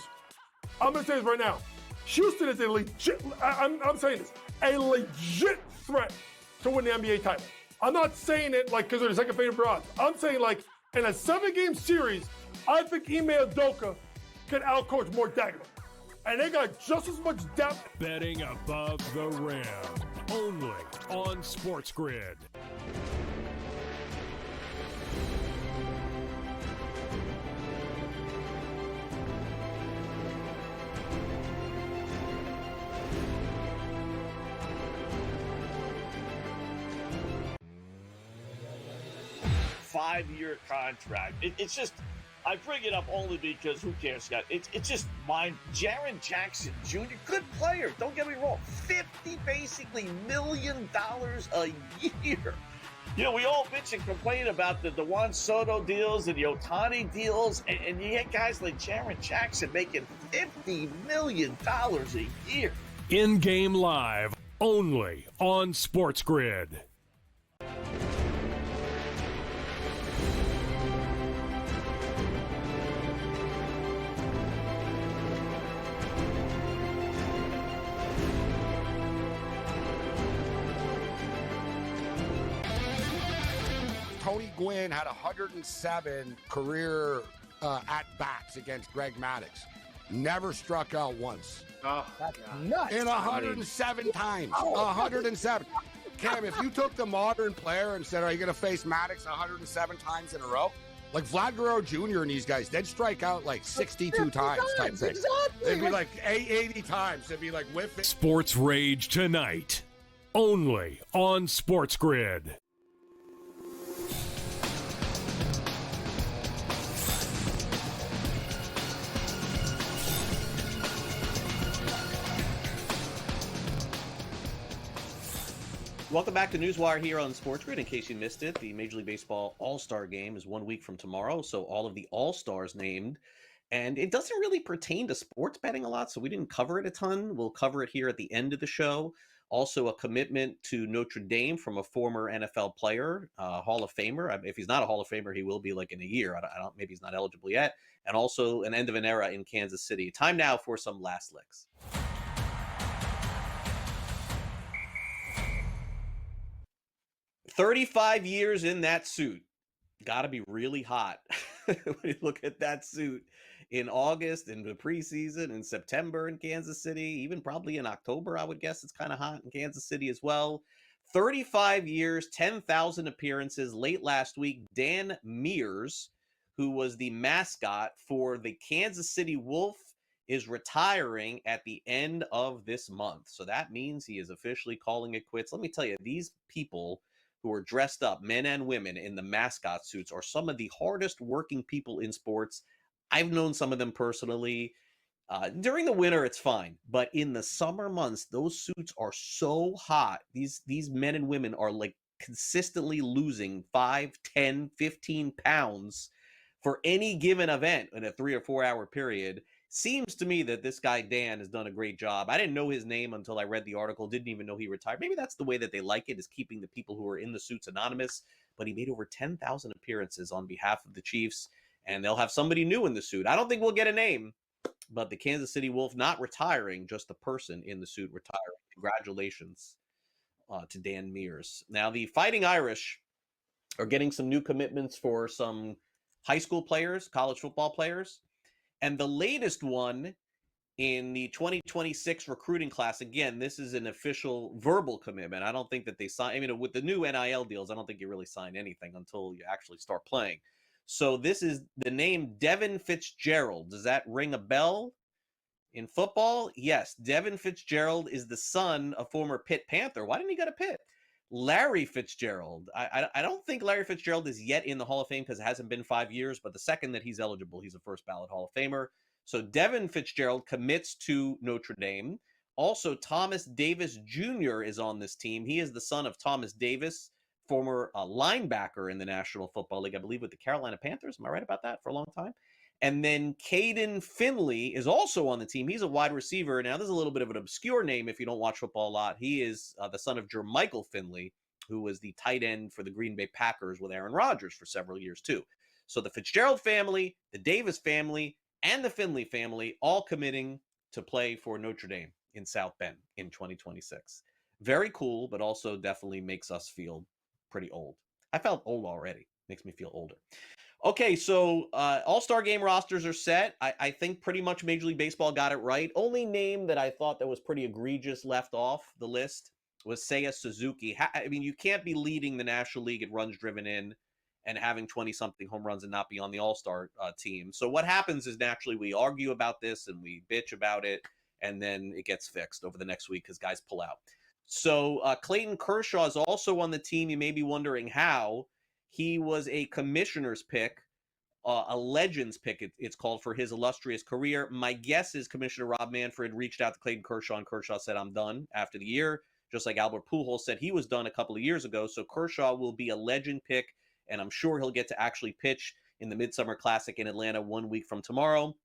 Speaker 14: I'm going to say this right now. Houston is a legit, I'm saying this, a legit threat to win the NBA title. I'm not saying it like because they're the second favorite odds. I'm saying like in a 7-game series, I think Ime Udoka can outcoach Mark Dagnall. And they got just as much depth.
Speaker 2: Betting above the rim, only on SportsGrid.
Speaker 7: Five-year contract. It's just, I bring it up only because who cares, Scott? It's just mine. Jaren Jackson Jr., good player. Don't get me wrong. $50 million a year. We all bitch and complain about the Juan Soto deals and the Ohtani deals, and you get guys like Jaren Jackson making $50 million a year.
Speaker 2: In-game live, only on SportsGrid.
Speaker 22: Tony Gwynn had 107 career at-bats against Greg Maddux. Never struck out once.
Speaker 18: Oh, that's nuts.
Speaker 22: In 107 times. 107. Cam, if you took the modern player and said, are you going to face Maddux 107 times in a row? Like Vlad Guerrero Jr. and these guys, they'd strike out like 62 times type thing.
Speaker 18: Exactly.
Speaker 22: It'd be like 80 times. It'd be like whiffing.
Speaker 2: Sports Rage tonight, only on SportsGrid.
Speaker 6: Welcome back to NewsWire here on SportsGrid. In case you missed it, the Major League Baseball All-Star Game is 1 week from tomorrow, so all of the All-Stars named. And it doesn't really pertain to sports betting a lot, so we didn't cover it a ton. We'll cover it here at the end of the show. Also, a commitment to Notre Dame from a former NFL player, Hall of Famer. If he's not a Hall of Famer, he will be like in a year. I don't. Maybe he's not eligible yet. And also an end of an era in Kansas City. Time now for some last licks. 35 years in that suit. Got to be really hot when you look at that suit in August, in the preseason, in September in Kansas City, even probably in October, I would guess it's kind of hot in Kansas City as well. 35 years, 10,000 appearances. Late last week, Dan Mears, who was the mascot for the Kansas City Wolf, is retiring at the end of this month. So that means he is officially calling it quits. Let me tell you, these people who are dressed up, men and women, in the mascot suits are some of the hardest working people in sports. I've known some of them personally. During the winter, it's fine. But in the summer months, those suits are so hot. These men and women are like consistently losing 5, 10, 15 pounds for any given event in a 3 or 4 hour period. Seems to me that this guy, Dan, has done a great job. I didn't know his name until I read the article. Didn't even know he retired. Maybe that's the way that they like it, is keeping the people who are in the suits anonymous. But he made over 10,000 appearances on behalf of the Chiefs, and they'll have somebody new in the suit. I don't think we'll get a name, but the Kansas City Wolf not retiring, just the person in the suit retiring. Congratulations to Dan Mears. Now, the Fighting Irish are getting some new commitments for some high school players, college football players. And the latest one in the 2026 recruiting class, again, this is an official verbal commitment. I don't think that they sign, with the new NIL deals, I don't think you really sign anything until you actually start playing. So this is the name Devin Fitzgerald. Does that ring a bell in football? Yes, Devin Fitzgerald is the son of former Pitt Panther. Why didn't he go to Pitt? Larry Fitzgerald. I don't think Larry Fitzgerald is yet in the Hall of Fame because it hasn't been 5 years, but the second that he's eligible, he's a first ballot Hall of Famer. So Devin Fitzgerald commits to Notre Dame. Also, Thomas Davis Jr. is on this team. He is the son of Thomas Davis, former linebacker in the National Football League, I believe, with the Carolina Panthers. Am I right about that? For a long time. And then Caden Finley is also on the team. He's a wide receiver. Now, this is a little bit of an obscure name if you don't watch football a lot. He is the son of Jermichael Finley, who was the tight end for the Green Bay Packers with Aaron Rodgers for several years, too. So the Fitzgerald family, the Davis family, and the Finley family all committing to play for Notre Dame in South Bend in 2026. Very cool, but also definitely makes us feel pretty old. I felt old already. Makes me feel older. Okay, so All-Star Game rosters are set. I think pretty much Major League Baseball got it right. Only name that I thought that was pretty egregious left off the list was Seiya Suzuki. I mean, you can't be leading the National League at runs driven in and having 20-something home runs and not be on the All-Star team. So what happens is naturally we argue about this and we bitch about it, and then it gets fixed over the next week because guys pull out. So Clayton Kershaw is also on the team. You may be wondering how. He was a commissioner's pick, a legends pick, it's called, for his illustrious career. My guess is Commissioner Rob Manfred reached out to Clayton Kershaw, and Kershaw said, I'm done after the year, just like Albert Pujols said he was done a couple of years ago. So Kershaw will be a legend pick, and I'm sure he'll get to actually pitch in the Midsummer Classic in Atlanta 1 week from tomorrow.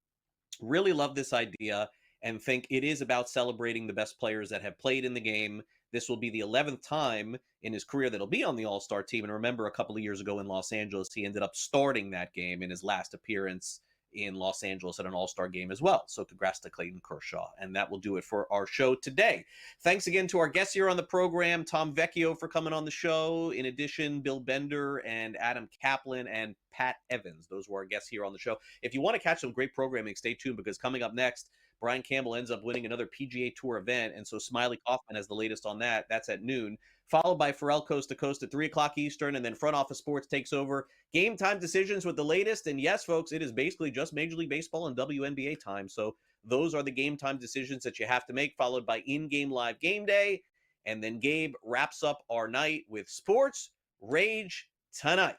Speaker 6: Really love this idea and think it is about celebrating the best players that have played in the game. This will be the 11th time in his career that he'll be on the All-Star team. And remember, a couple of years ago in Los Angeles, he ended up starting that game in his last appearance in Los Angeles at an All-Star game as well. So congrats to Clayton Kershaw. And that will do it for our show today. Thanks again to our guests here on the program, Tom Vecchio for coming on the show. In addition, Bill Bender and Adam Caplan and Pat Evans. Those were our guests here on the show. If you want to catch some great programming, stay tuned, because coming up next, Brian Campbell ends up winning another PGA Tour event, and so Smiley Kaufman has the latest on that. That's at noon, followed by Pharrell Coast to Coast at 3 o'clock Eastern, and then Front Office Sports takes over. Game time decisions with the latest, and yes, folks, it is basically just Major League Baseball and WNBA time, so those are the game time decisions that you have to make, followed by in-game live game day, and then Gabe wraps up our night with Sports Rage tonight.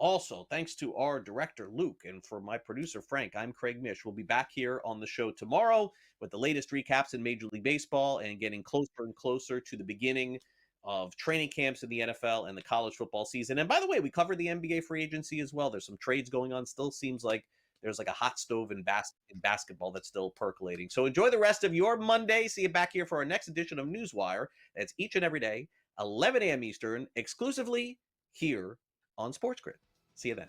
Speaker 6: Also, thanks to our director, Luke, and for my producer, Frank, I'm Craig Mish. We'll be back here on the show tomorrow with the latest recaps in Major League Baseball and getting closer and closer to the beginning of training camps in the NFL and the college football season. And by the way, we covered the NBA free agency as well. There's some trades going on. Still seems like there's like a hot stove in basketball that's still percolating. So enjoy the rest of your Monday. See you back here for our next edition of NewsWire. That's each and every day, 11 a.m. Eastern, exclusively here on SportsGrid. See you then.